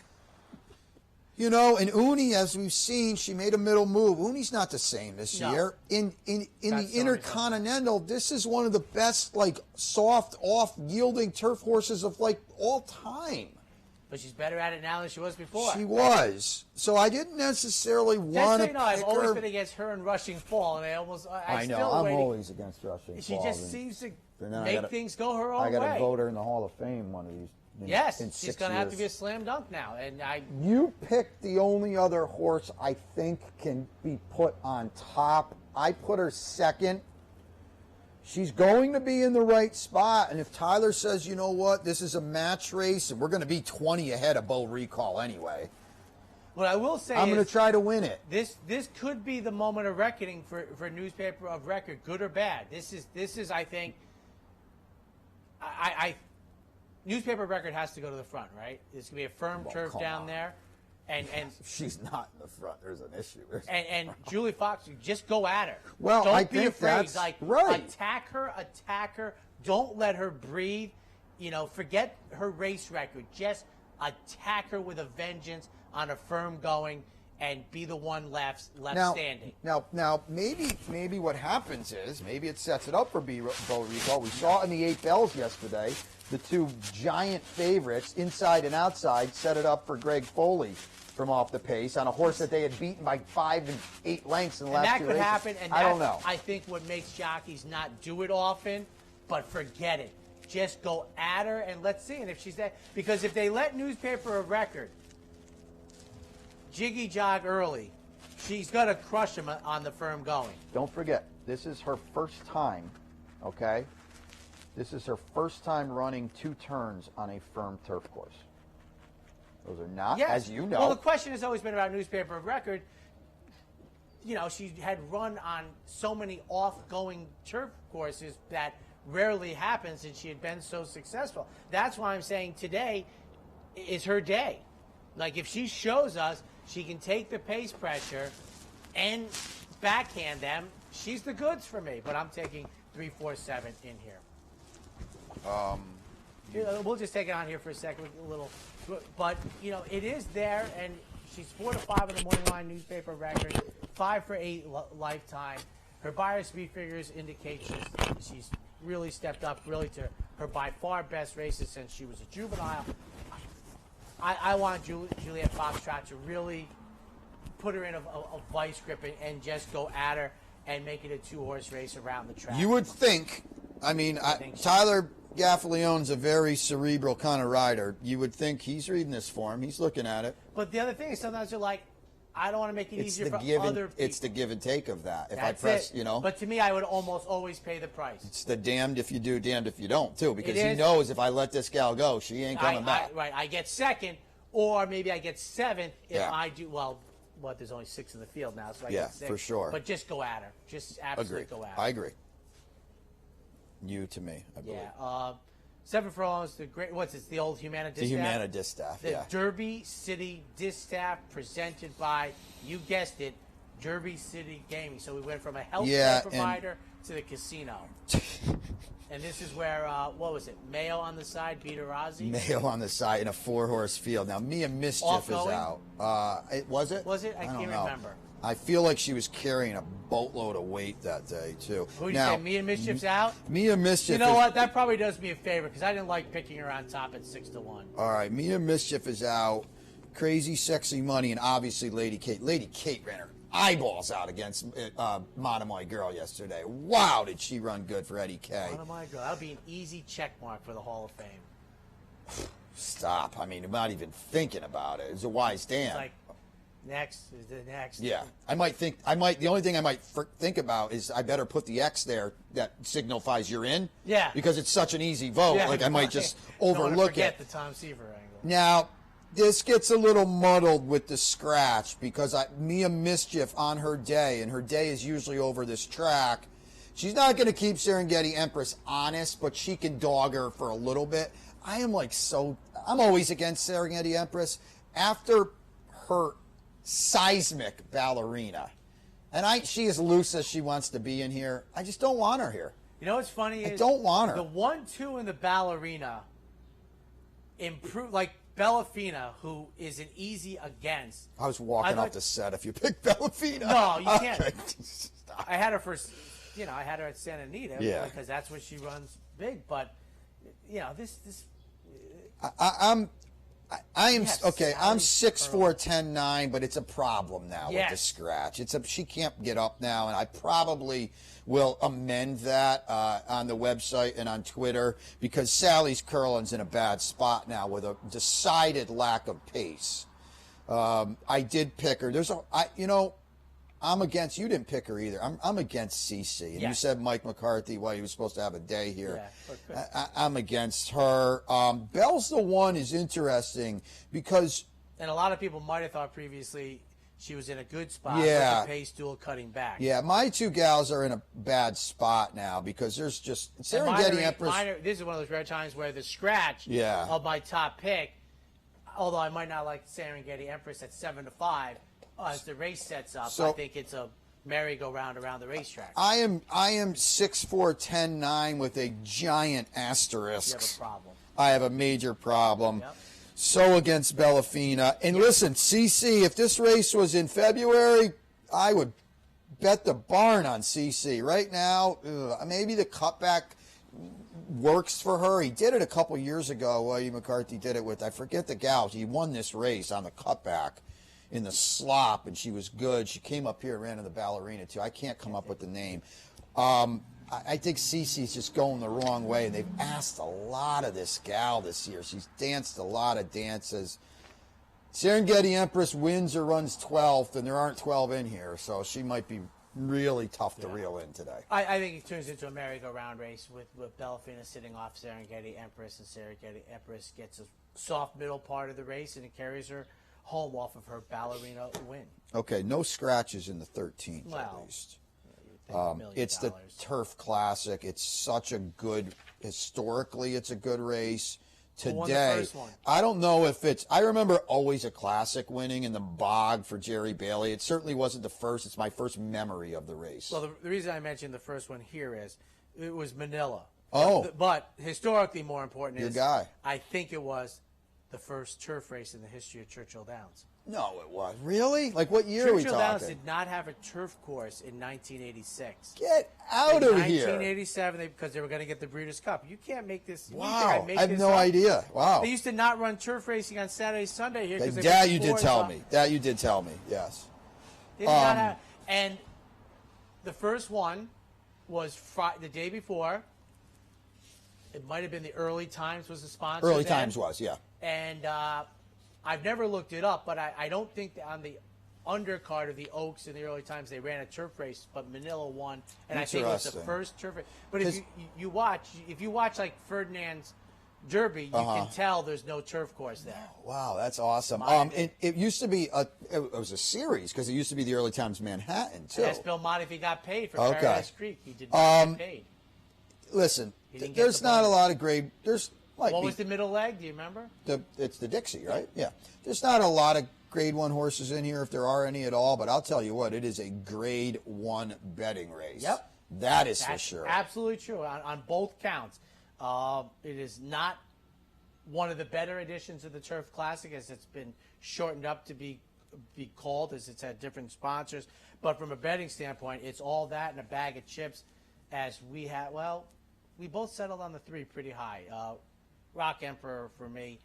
You know, and Uni, as we've seen, she made a middle move. Uni's not the same this year. In the Intercontinental, this is one of the best, soft, off-yielding turf horses of, all time. But she's better at it now than she was before. She was. So I didn't necessarily want to pick I've always her. been against her and Rushing Fall, and I know. I'm always against Rushing Fall. She just seems to make things go her own way. I got to vote her in the Hall of Fame one of these. Yes, she's going to have to be a slam dunk now. You picked the only other horse I think can be put on top. I put her second. She's going to be in the right spot. And if Tyler says, you know what, this is a match race, and we're going to be 20 ahead of Bo Recall anyway. What I will say I'm going to try to win it. This could be the moment of reckoning for Newspaper of Record, good or bad. This is I think, Newspaper Record has to go to the front, right? It's going to be a firm turf down there. And she's not in the front. There's an issue. And Julie Fox, just go at her. Well, don't I be think afraid. that's right. Attack her. Don't let her breathe. Forget her race record. Just attack her with a vengeance on a firm going and be the one left standing. Now, maybe what happens is maybe it sets it up for Bo Recall. We saw it in the 8 bells yesterday. The two giant favorites, inside and outside, set it up for Greg Foley from off the pace on a horse that they had beaten by 5 and 8 lengths in the last 2 races. And that could happen, and I don't know. I think what makes jockeys not do it often, but forget it. Just go at her, and let's see. And if she's there, because if they let Newspaper of Record jiggy jog early, she's going to crush him on the firm going. Don't forget, this is her first time, okay? This is her first time running 2 turns on a firm turf course. Those are not, as you know. Well, the question has always been about Newspaper of Record. She had run on so many off-going turf courses that rarely happens, and she had been so successful. That's why I'm saying today is her day. If she shows us she can take the pace pressure and backhand them, she's the goods for me. But I'm taking 3-4-7 in here. We'll just take it on here for a second, a little. But it is there, and she's 4 to 5 in the morning line Newspaper Record, 5 for 8 lifetime. Her buyer speed figures indicate she's really stepped up, really to her by far best races since she was a juvenile. I want Juliet Foxtrot to really put her in a vice grip and just go at her and make it a 2-horse race around the track. You would think. Tyler Gaffalione's a very cerebral kind of rider. You would think he's reading this form. He's looking at it. But the other thing is sometimes you're like, I don't want to make it easier for other people. It's the give and take of that. If That's I press, it. But to me, I would almost always pay the price. It's the damned if you do, damned if you don't, too. Because he knows if I let this gal go, she ain't coming back. Right. I get second, or maybe I get 7th if I do, there's only 6 in the field now, so I get 6. For sure. But just go at her. Just absolutely go at her. I agree. You to me, I believe. Yeah. 7 furlongs, the old Humana Distaff? The Humana Distaff, The Derby City Distaff presented by, you guessed it, Derby City Gaming. So we went from a healthcare provider to the casino. And this is where, Mayo on the side beat Arazi? Mayo on the side in a 4-horse field. Now, Mia Mischief is out. Was it? Was it? I can't remember. I feel like she was carrying a boatload of weight that day, too. Who did you say, Mia Mischief's out? Mia Mischief. You know what? That probably does me a favor because I didn't like picking her on top at 6-1. All right, Mia Mischief is out. Crazy Sexy Money, and obviously Lady Kate. Lady Kate ran her eyeballs out against Monomoy Girl yesterday. Wow, did she run good for Eddie K. Monomoy Girl. That would be an easy check mark for the Hall of Fame. Stop. I mean, I'm not even thinking about it. It's a wise damn. It's like, next is the next. Yeah. The only thing I might think about is I better put the X there that signifies you're in. Yeah. Because it's such an easy vote. Yeah, I might just overlook forget it. the Tom Seaver angle. Now, this gets a little muddled with the scratch because Mia Mischief on her day, and her day is usually over this track. She's not going to keep Serengeti Empress honest, but she can dog her for a little bit. I'm always against Serengeti Empress after her seismic ballerina. And she is loose as she wants to be in here. I just don't want her here. You know what's funny? I don't want her. The 1-2 in the ballerina improved, like Bellafina, who is an easy against. I was walking off the set if you picked Bellafina. No, you can't. Okay. I had her for, I had her at Santa Anita because that's where she runs big. But, this. I'm 6'4", 10'9", but it's a problem now with the scratch. She can't get up now, and I probably will amend that on the website and on Twitter because Sally's curling's in a bad spot now with a decided lack of pace. I did pick her. I'm against. You didn't pick her either. I'm against CC. And you said Mike McCarthy. Well, he was supposed to have a day here. Yeah, I'm against her. Bell's the one is interesting because. And a lot of people might have thought previously she was in a good spot. With the pace dual cutting back. Yeah, my two gals are in a bad spot now because there's just Serengeti Empress. This is one of those rare times where the scratch of my top pick, although I might not like Serengeti Empress at 7-5. As the race sets up, I think it's a merry-go-round around the racetrack. I am 6'4", 10'9", with a giant asterisk. You have a problem. I have a major problem. Yep. So against Bellafina. And listen, CC, if this race was in February, I would bet the barn on CC. Right now, maybe the cutback works for her. He did it a couple years ago. William McCarthy did it with, I forget the gal. He won this race on the cutback in the slop, and she was good. She came up here and ran in the ballerina, too. I can't come up with the name. I think Cece's just going the wrong way, and they've asked a lot of this gal this year. She's danced a lot of dances. Serengeti Empress wins or runs 12th, and there aren't 12 in here, so she might be really tough to reel in today. I think it turns into a merry-go-round race with Bellafina sitting off Serengeti Empress, and Serengeti Empress gets a soft middle part of the race, and it carries her home off of her ballerina win. Okay, no scratches in the 13th at least. It's the Turf Classic. It's such a good, historically, it's a good race. Today, I don't know if I remember Always a Classic winning in the bog for Jerry Bailey. It certainly wasn't the first. It's my first memory of the race. Well, the reason I mentioned the first one here is it was Manila. Oh. But historically more important Your guy. I think it was the first turf race in the history of Churchill Downs. No, it was. Really? Like what year are we talking? Churchill Downs did not have a turf course in 1986. Get out of here. 1987, because they were going to get the Breeders' Cup. You can't make this. Wow. I have no idea. Wow. They used to not run turf racing on Saturday, Sunday here. That you did tell me. That you did tell me, yes. They did not have, and the first one was the day before. It might have been the Early Times was the sponsor. Early Times was, yeah. And I've never looked it up, but I don't think that on the undercard of the Oaks in the Early Times they ran a turf race, but Manila won, and I think it was the first turf race. But if you watch like Ferdinand's Derby, you can tell there's no turf course there. Wow, that's awesome. It used to be it was a series because it used to be the Early Times Manhattan too. Ask Bill Mott if he got paid for Paradise Creek. He did not get paid. Listen, there's not a lot of grade. What was the middle leg? Do you remember? It's the Dixie, right? Yeah. There's not a lot of Grade 1 horses in here, if there are any at all, but I'll tell you what, it is a Grade 1 betting race. Yep. That's for sure. Absolutely true on both counts. It is not one of the better editions of the Turf Classic, as it's been shortened up to be called, as it's had different sponsors. But from a betting standpoint, it's all that and a bag of chips, as we had. Well, we both settled on the 3 pretty high. Rock Emperor for me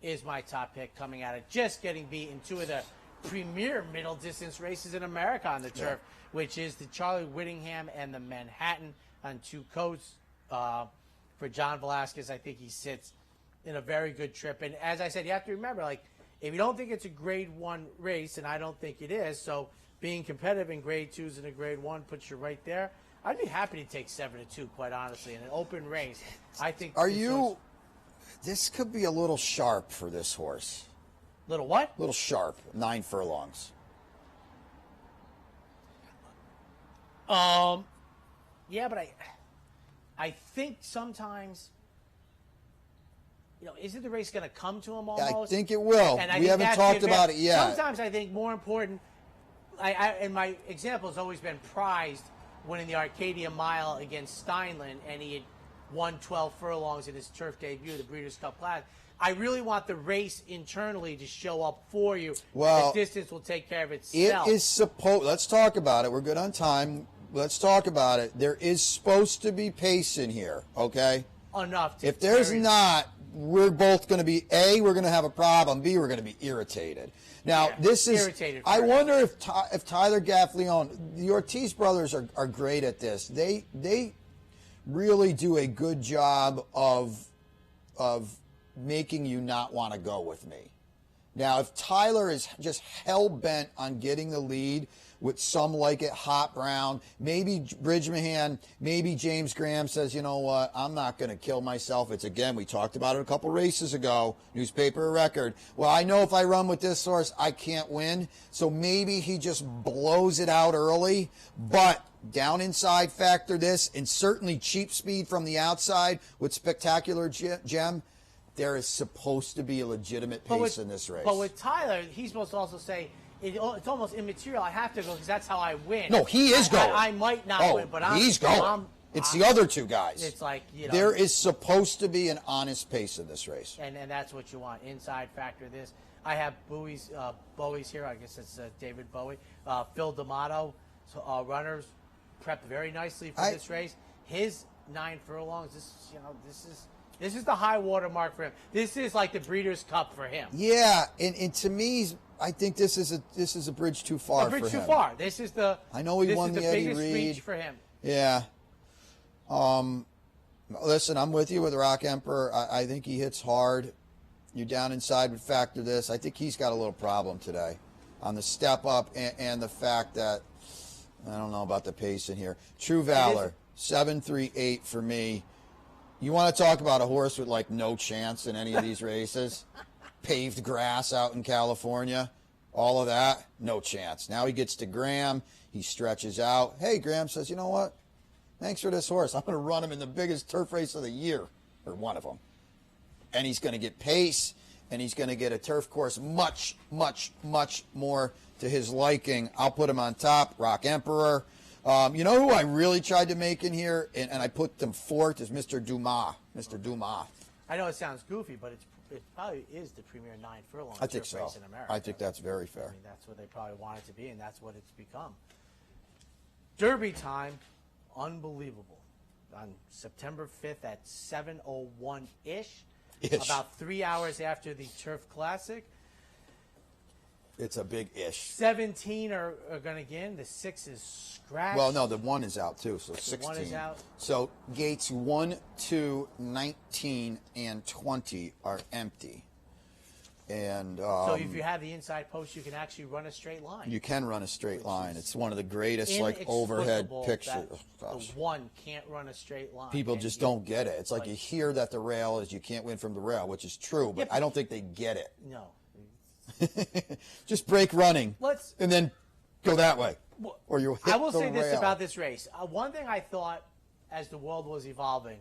is my top pick, coming out of just getting beat in 2 of the premier middle distance races in America on the turf, which is the Charlie Whittingham and the Manhattan on 2 coats. For John Velasquez, I think he sits in a very good trip. And as I said, you have to remember, like, if you don't think it's a Grade 1 race, and I don't think it is, so being competitive in Grade 2s and a Grade 1 puts you right there. I'd be happy to take 7-2, quite honestly, in an open race. I think. This could be a little sharp for this horse. Little what? Little sharp. 9 furlongs. Yeah, but I think sometimes, isn't the race going to come to him almost? I think it will. And we haven't talked about it yet. Sometimes I think more important, and my example has always been prized winning the Arcadia Mile against Steinlen, and he had won 12 furlongs in his turf debut, the Breeders' Cup Classic. I really want the race internally to show up for you. Well, the distance will take care of itself. It is supposed. Let's talk about it. We're good on time. Let's talk about it. There is supposed to be pace in here, okay? Enough. If there's not, we're both going to be, A, we're going to have a problem, B, we're going to be irritated. Now, this is, irritated I wonder if Tyler Gaffleone, the Ortiz brothers are great at this. They really do a good job of making you not want to go with me. Now, if Tyler is just hell-bent on getting the lead with some like it, Hot Brown, maybe Bridgman, maybe James Graham says, you know what, I'm not going to kill myself. It's, again, we talked about it a couple races ago, newspaper record. Well, I know if I run with this horse, I can't win. So maybe he just blows it out early, but down inside factor this, and certainly cheap speed from the outside with Spectacular Gem. There is supposed to be a legitimate pace in this race. But with Tyler, he's supposed to also say, it's almost immaterial. I have to go because that's how I win. No, he is going. I might not win, but he's going. It's the other two guys. It's like, there is supposed to be an honest pace in this race. And that's what you want. Inside factor this. I have Bowie's here. I guess it's David Bowie. Phil D'Amato, runners prepped very nicely for this race. His 9 furlongs. This is the high water mark for him. This is like the Breeders' Cup for him. Yeah, and to me, I think this is a bridge too far for him. A bridge too far. This is the. I know he won the Eddie biggest Reed. reach for him. Yeah. Listen, I'm with you with Rock Emperor. I think he hits hard. You're down inside would factor this. I think he's got a little problem today on the step up and the fact that I don't know about the pace in here. True Valor, 7-3-8 for me. You want to talk about a horse with, like, no chance in any of these races? Paved grass out in California, all of that, no chance. Now he gets to Graham. He stretches out. Hey, Graham says, you know what? Thanks for this horse. I'm going to run him in the biggest turf race of the year, or one of them. And he's going to get pace, and he's going to get a turf course much, much, much more to his liking. I'll put him on top, Rock Emperor. You know who I really tried to make in here, and I put them fourth, is Mr. Dumas. Mr. Dumas. I know it sounds goofy, but it probably is the premier 9 furlong I think so. race in America. I think that's very fair. I mean, that's what they probably want it to be, and that's what it's become. Derby time, unbelievable. On September 5th at 7:01-ish, about 3 hours after the Turf Classic. It's a big ish. 17 are going to get in. The 6 is scratched. Well, no, the 1 is out too, so 16. The 1 is out. So gates 1, 2, 19, and 20 are empty. And so if you have the inside post, you can actually run a straight line. You can run a straight line. It's one of the greatest overhead pictures. The 1 can't run a straight line. People just don't get it. It's like you hear that the rail is you can't win from the rail, which is true, but I don't think they get it. No. Just break running, and then go that way, or you'll hit the rail. I will say this about this race. One thing I thought, as the world was evolving,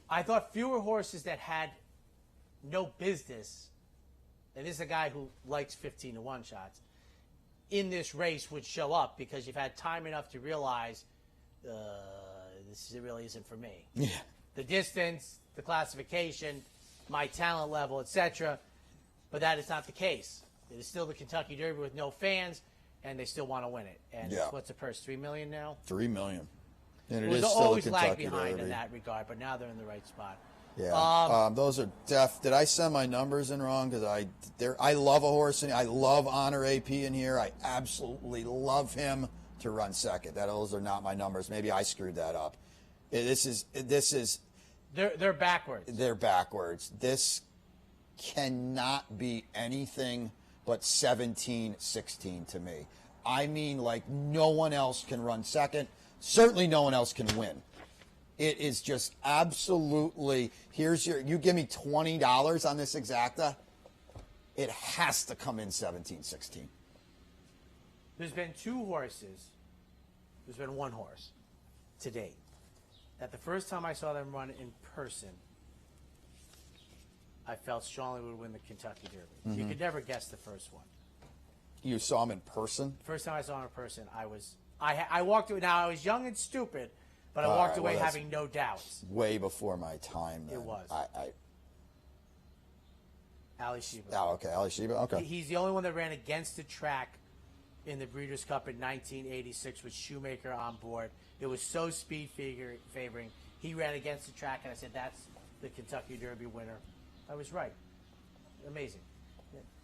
I thought fewer horses that had no business, and this is a guy who likes 15-1 shots, in this race would show up because you've had time enough to realize this really isn't for me. Yeah. The distance, the classification, my talent level, etc. But that is not the case. It is still the Kentucky Derby with no fans, and they still want to win it. And what's the purse? $3 million now. $3 million. And it was is still always the Kentucky lagged behind Derby in that regard, but now they're in the right spot. Yeah, those are did I send my numbers in wrong? Because I love a horse, and I love Honor AP in here. I absolutely love him to run second. Those are not my numbers. Maybe I screwed that up. This is. They're backwards. They're backwards. This cannot be anything but 17-16 to me. I mean, like, no one else can run second. Certainly no one else can win. It is just absolutely, you give me $20 on this exacta, it has to come in 17-16. There's been two horses. There's been one horse to date that the first time I saw them run in person, I felt strongly would win the Kentucky Derby. Mm-hmm. You could never guess the first one. You saw him in person? First time I saw him in person, I walked away. Now, I was young and stupid, but I walked away having no doubts. Way before my time, then. It was. Ali Sheba. Oh, okay. Ali Sheba. Okay. He's the only one that ran against the track in the Breeders' Cup in 1986 with Shoemaker on board. It was so speed favoring. He ran against the track, and I said, that's the Kentucky Derby winner. I was right. Amazing.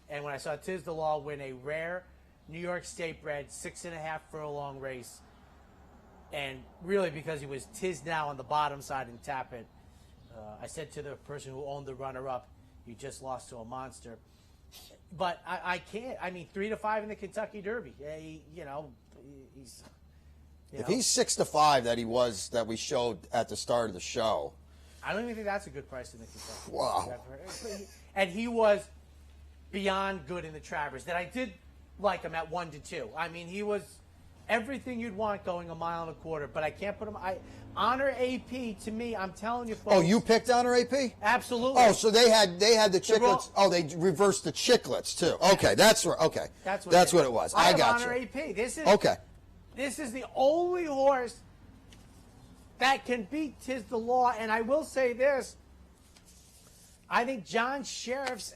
And when I saw Tiz the Law win a rare New York State bred 6.5 furlong race, and really because he was Tiz now on the bottom side and Tapit, I said to the person who owned the runner-up, you just lost to a monster. But I can't. I mean, 3-5 in the Kentucky Derby. He's. If he's 6-5 that we showed at the start of the show, I don't even think that's a good price in the Kentucky. Wow. And he was beyond good in the Travers. That I did like him at 1-2. I mean, he was everything you'd want going a mile and a quarter. But I can't put him. Honor AP to me. I'm telling you, folks. Oh, you picked Honor AP? Absolutely. Oh, so they had the Chicklets. Oh, they reversed the Chicklets too. Okay, that's right. Okay, that's what it was. I got Honor you. AP. This is the only horse that can beat Tiz the Law. And I will say this. I think John Sheriff's,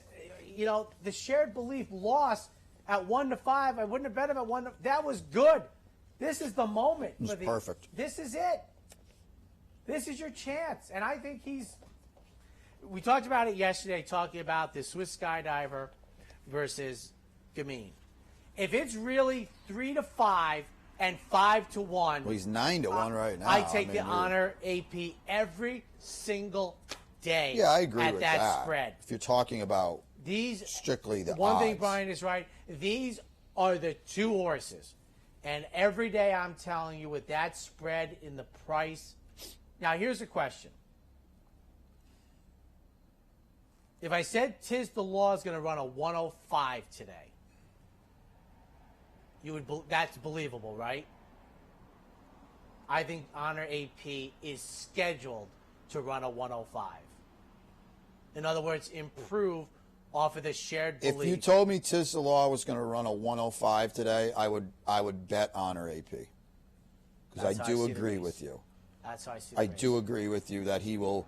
the shared belief loss at 1-5. I wouldn't have bet him at 1. That was good. This is the moment. It was perfect. This is it. This is your chance. And I think we talked about it yesterday, talking about the Swiss Skydiver versus Gamine. If it's really 3-5 and 5-1. Well, he's 9-1 right now. I take the Honor AP every single day. Yeah, I agree at with that spread. If you're talking about these strictly the one odds. thing, Brian is right. These are the two horses, and every day I'm telling you, with that spread in the price. Now, here's a question. If I said Tiz the Law is going to run a 105 today, that's believable, right? I think Honor AP is scheduled to run a 105. In other words, improve off of the shared belief. If you told me Tiz the Law was going to run a 105 today, I would bet Honor AP. Because I do agree with you. That's how I see the race. I do agree with you that he will.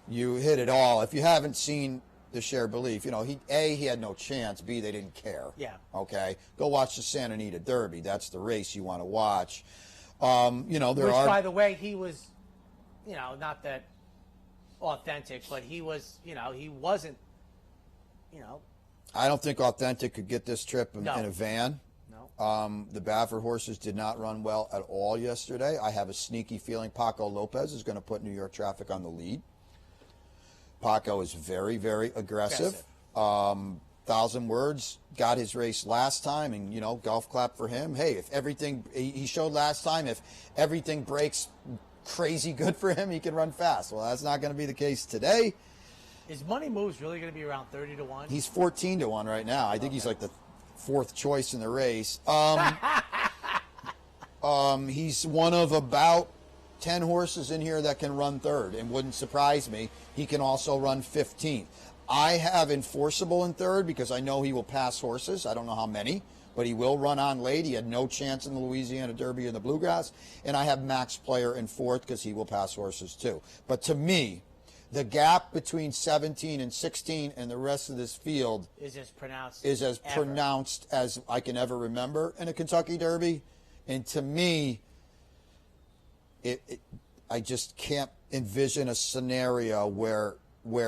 You hit it all. If you haven't seen the shared belief, he had no chance. B, they didn't care. Yeah. Okay. Go watch the Santa Anita Derby. That's the race you want to watch. By the way, he was, not that authentic, but he was, he wasn't, I don't think Authentic could get this trip in a van. No. The Baffert horses did not run well at all yesterday. I have a sneaky feeling Paco Lopez is going to put New York Traffic on the lead. Paco is very, very aggressive. 1,000 Words got his race last time, and, golf clap for him. Hey, if everything he showed last time, if everything breaks crazy good for him, he can run fast. Well, that's not going to be the case today. Is Money Moves really going to be around 30-1? He's 14-1 right now. I think he's like the fourth choice in the race. He's one of about 10 horses in here that can run third, and wouldn't surprise me. He can also run 15th. I have Enforceable in third because I know he will pass horses. I don't know how many, but he will run on late. He had no chance in the Louisiana Derby and the Bluegrass. And I have Max Player in fourth because he will pass horses too. But to me, the gap between 17 and 16 and the rest of this field is as pronounced as I can ever remember in a Kentucky Derby. And to me, I just can't envision a scenario where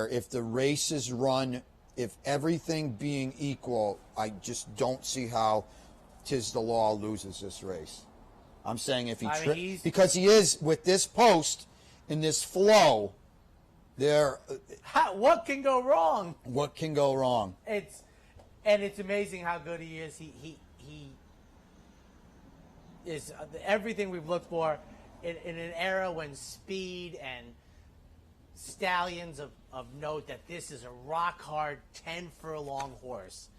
if the race is run, if everything being equal, I just don't see how Tiz the Law loses this race. I'm saying if because he is with this post in this flow. What can go wrong? What can go wrong? It's amazing how good he is. He is everything we've looked for in an era when speed and stallions of note that this is a rock hard 10 furlong horse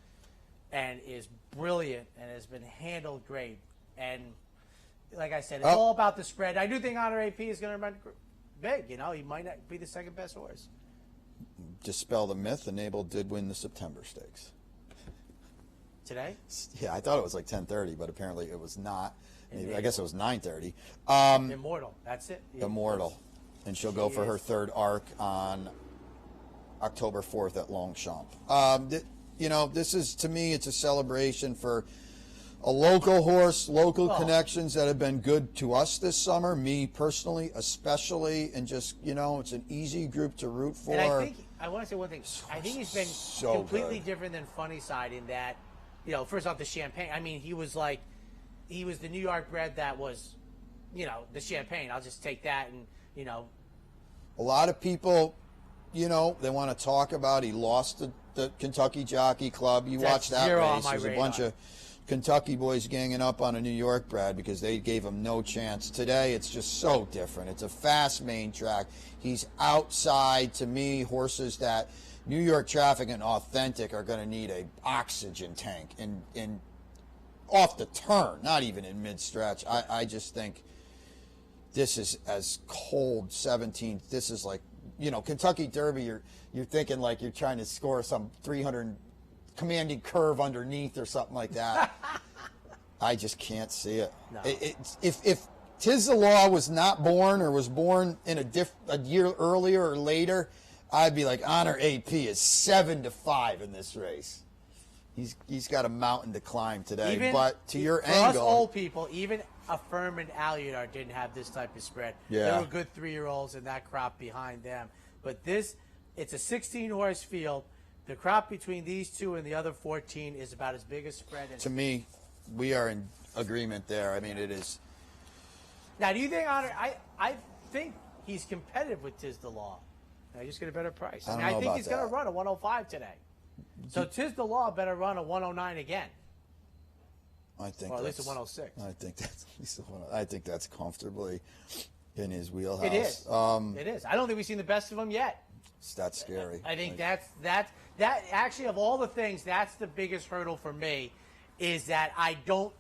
and is brilliant and has been handled great. And like I said, it's all about the spread. I do think Honor AP is going to run big. You know, he might not be the second best horse. Dispel the myth, Enable did win the September Stakes. Today? Yeah, I thought it was like 10:30, but apparently it was not. Maybe, I guess it was 9:30. Immortal, that's it. Immortal. And she'll go for her third arc on October 4th at Longchamp. You know, this is, to me, it's a celebration for a local horse, local connections that have been good to us this summer, me personally, especially, and just, you know, it's an easy group to root for. And I think, I want to say one thing. I think he's been completely different than Funny Side in that, you know, first off, the Champagne. I mean, he was the New York bred that was, you know, the Champagne. I'll just take that and, you know. A lot of people, you know, they want to talk about he lost the Kentucky Jockey Club. You watch that race. There's a bunch of Kentucky boys ganging up on a New York bred because they gave him no chance. Today, it's just so different. It's a fast main track. He's outside, to me, horses that New York traffic and authentic are going to need a oxygen tank in off the turn, not even in mid-stretch. I just think this is as cold 17th. This is like, you know, Kentucky Derby, you're thinking like you're trying to score some 300 commanding curve underneath or something like that. I just can't see it. No. If Tiz the Law was not born or was born in a year earlier or later, I'd be like, Honor AP is 7-5 in this race. He's got a mountain to climb today. But to your angle, for us old people, even Affirm and Alunar didn't have this type of spread. Yeah. There were good 3-year-olds in that crop behind them. But it's a 16-horse field. The crop between these two and the other 14 is about as big a spread as. To me, we are in agreement there. I mean, it is. Now, do you think Honor? I think he's competitive with Tiz the Law. Now, just get a better price. I think he's going to run a 105 today. So Tiz the Law better run a 109 again. I think, or at least a 106. I think that's comfortably in his wheelhouse. It is. It is. I don't think we've seen the best of him yet. That's scary. I think that actually, of all the things, that's the biggest hurdle for me, is that I don't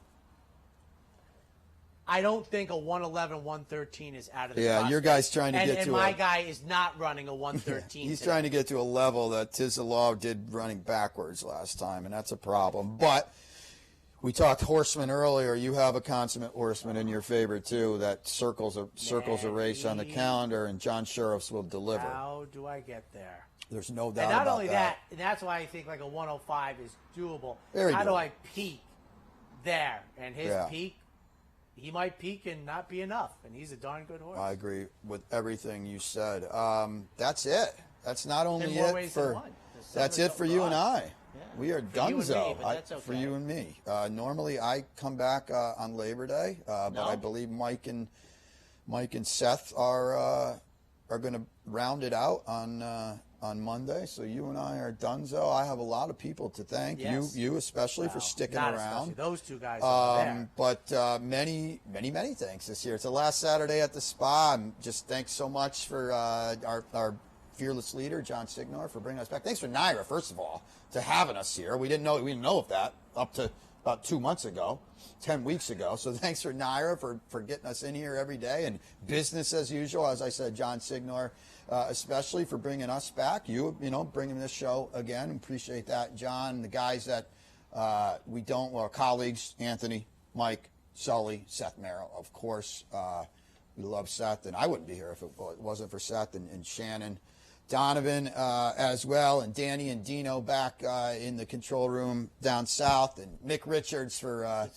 think a 111, 113 is out of the prospect. Your guy's trying to get to and my guy is not running a 113 He's trying to get to a level that Tiz the Law did running backwards last time, and that's a problem. But we talked horsemen earlier. You have a consummate horseman in your favorite, too, that circles a race on the calendar, and John Sheriffs will deliver. How do I get there? There's no doubt about that. And not only that, and that's why I think like a 105 is doable. How do I peak there? And his peak, he might peak and not be enough, and he's a darn good horse. I agree with everything you said. That's it. That's not only it for. That's it for you and I. Yeah. We are donezo for you and me. Normally, I come back on Labor Day, but I believe Mike and Seth are going to round it out on Monday. So you and I are donezo. I have a lot of people to thank. Yes. You especially for sticking around. Those two guys over there. But many thanks this year. It's the last Saturday at the Spa. And just thanks so much for our fearless leader, John Signor, for bringing us back. Thanks for Naira, first of all, to having us here. We didn't know of that up to about 2 months ago, 10 weeks ago. So thanks for Naira for getting us in here every day, and business as usual. As I said, John Signor, especially for bringing us back. You know, bringing this show again. Appreciate that, John. The guys that colleagues, Anthony, Mike, Sully, Seth Merrill, of course. We love Seth, and I wouldn't be here if it wasn't for Seth and Shannon. Donovan as well, and Danny and Dino back in the control room down south, and Mick Richards for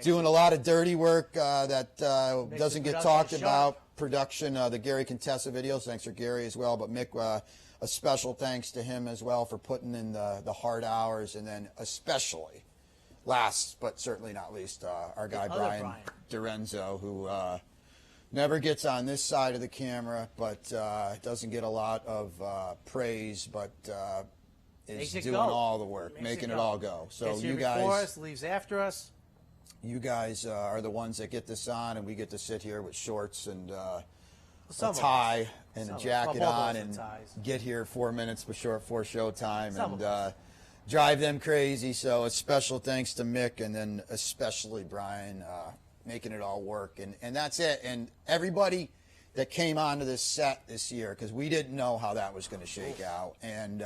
doing a lot of dirty work that doesn't get talked about. Production, the Gary Contessa videos. Thanks for Gary as well, but Mick, a special thanks to him as well for putting in the hard hours, and then especially, last but certainly not least, our guy Brian Dorenzo, who never gets on this side of the camera, but doesn't get a lot of praise, but is doing all the work, making it all go. So you guys, before us, leaves after us. you guys are the ones that get this on, and we get to sit here with shorts and a tie and a jacket on and get here 4 minutes before showtime and drive them crazy. So a special thanks to Mick and then especially Brian making it all work. And that's it. And everybody that came onto this set this year, because we didn't know how that was going to shake out. And,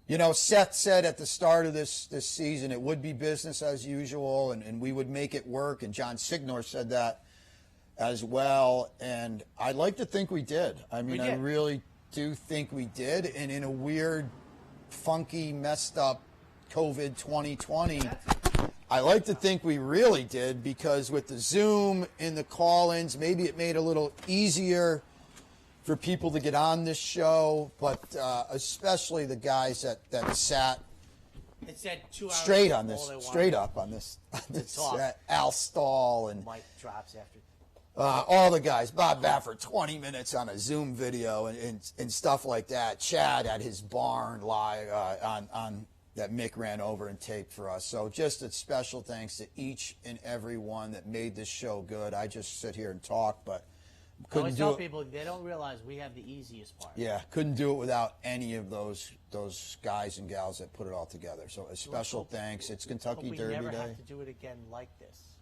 you know, Seth said at the start of this season it would be business as usual and we would make it work. And John Signor said that as well. And I'd like to think we did. I mean, I really do think we did. And in a weird, funky, messed up COVID 2020, I like to think we really did, because with the Zoom and the call-ins, maybe it made it a little easier for people to get on this show, but especially the guys that sat it said 2 hours straight up on this set. Al Stahl and Mike drops after all the guys. Bob Baffert, 20 minutes on a Zoom video and stuff like that. Chad at his barn live on that Mick ran over and taped for us. So just a special thanks to each and every one that made this show good. I just sit here and talk, but couldn't do it. People, they don't realize we have the easiest part. Yeah, couldn't do it without any of those guys and gals that put it all together. So a special thanks. It's Kentucky Derby Day. We never have to do it again like this.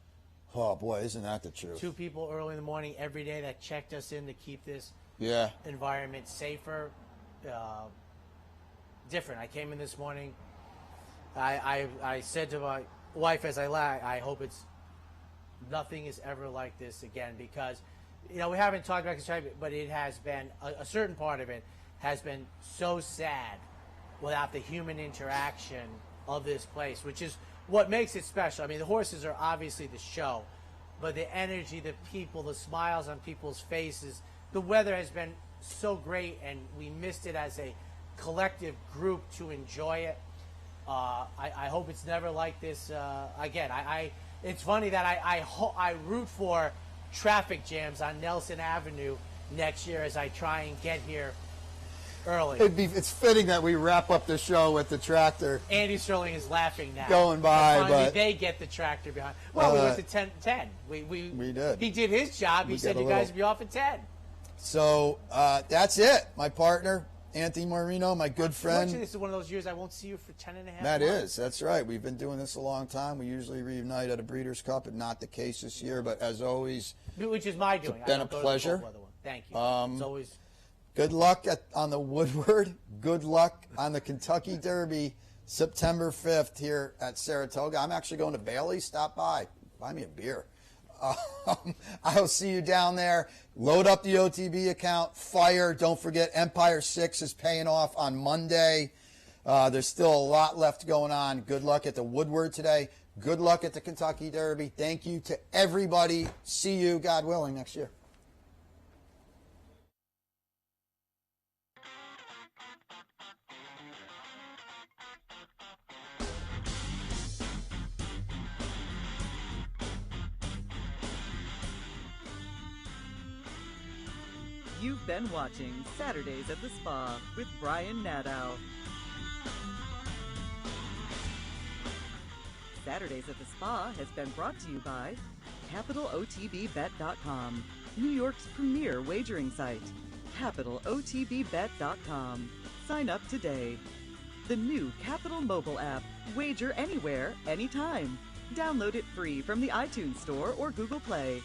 Oh boy, isn't that the truth? 2 people early in the morning every day that checked us in to keep this environment safer, different. I came in this morning. I said to my wife as I left, I hope nothing is ever like this again, because, you know, we haven't talked about construction, but it has been, a certain part of it has been so sad without the human interaction of this place, which is what makes it special. I mean, the horses are obviously the show, but the energy, the people, the smiles on people's faces, the weather has been so great, and we missed it as a collective group to enjoy it. I hope it's never like this again. It's funny that I root for traffic jams on Nelson Avenue next year as I try and get here early. It's fitting that we wrap up the show with the tractor. Andy Sterling is laughing now. Going by, but they get the tractor behind. Well, we went to 10. We did. He did his job. He said you guys would be off at 10. So that's it. My partner, Anthony Mormino, my good friend. This is one of those years I won't see you for 10 and a half That months. That's right. We've been doing this a long time. We usually reunite at a Breeders' Cup, and not the case this year. But as always, which is my doing. It's been a pleasure. Thank you. It's always. Good luck on the Woodward. Good luck on the Kentucky Derby, September 5th here at Saratoga. I'm actually going to Bailey's. Stop by. Buy me a beer. I'll see you down there. Load up the OTB account. Fire. Don't forget, Empire 6 is paying off on Monday. There's still a lot left going on. Good luck at the Woodward today. Good luck at the Kentucky Derby. Thank you to everybody. See you, God willing, next year. You've been watching Saturdays at the Spa with Brian Nadeau. Saturdays at the Spa has been brought to you by CapitalOTBBet.com, New York's premier wagering site. CapitalOTBBet.com. Sign up today. The new Capital mobile app. Wager anywhere, anytime. Download it free from the iTunes Store or Google Play.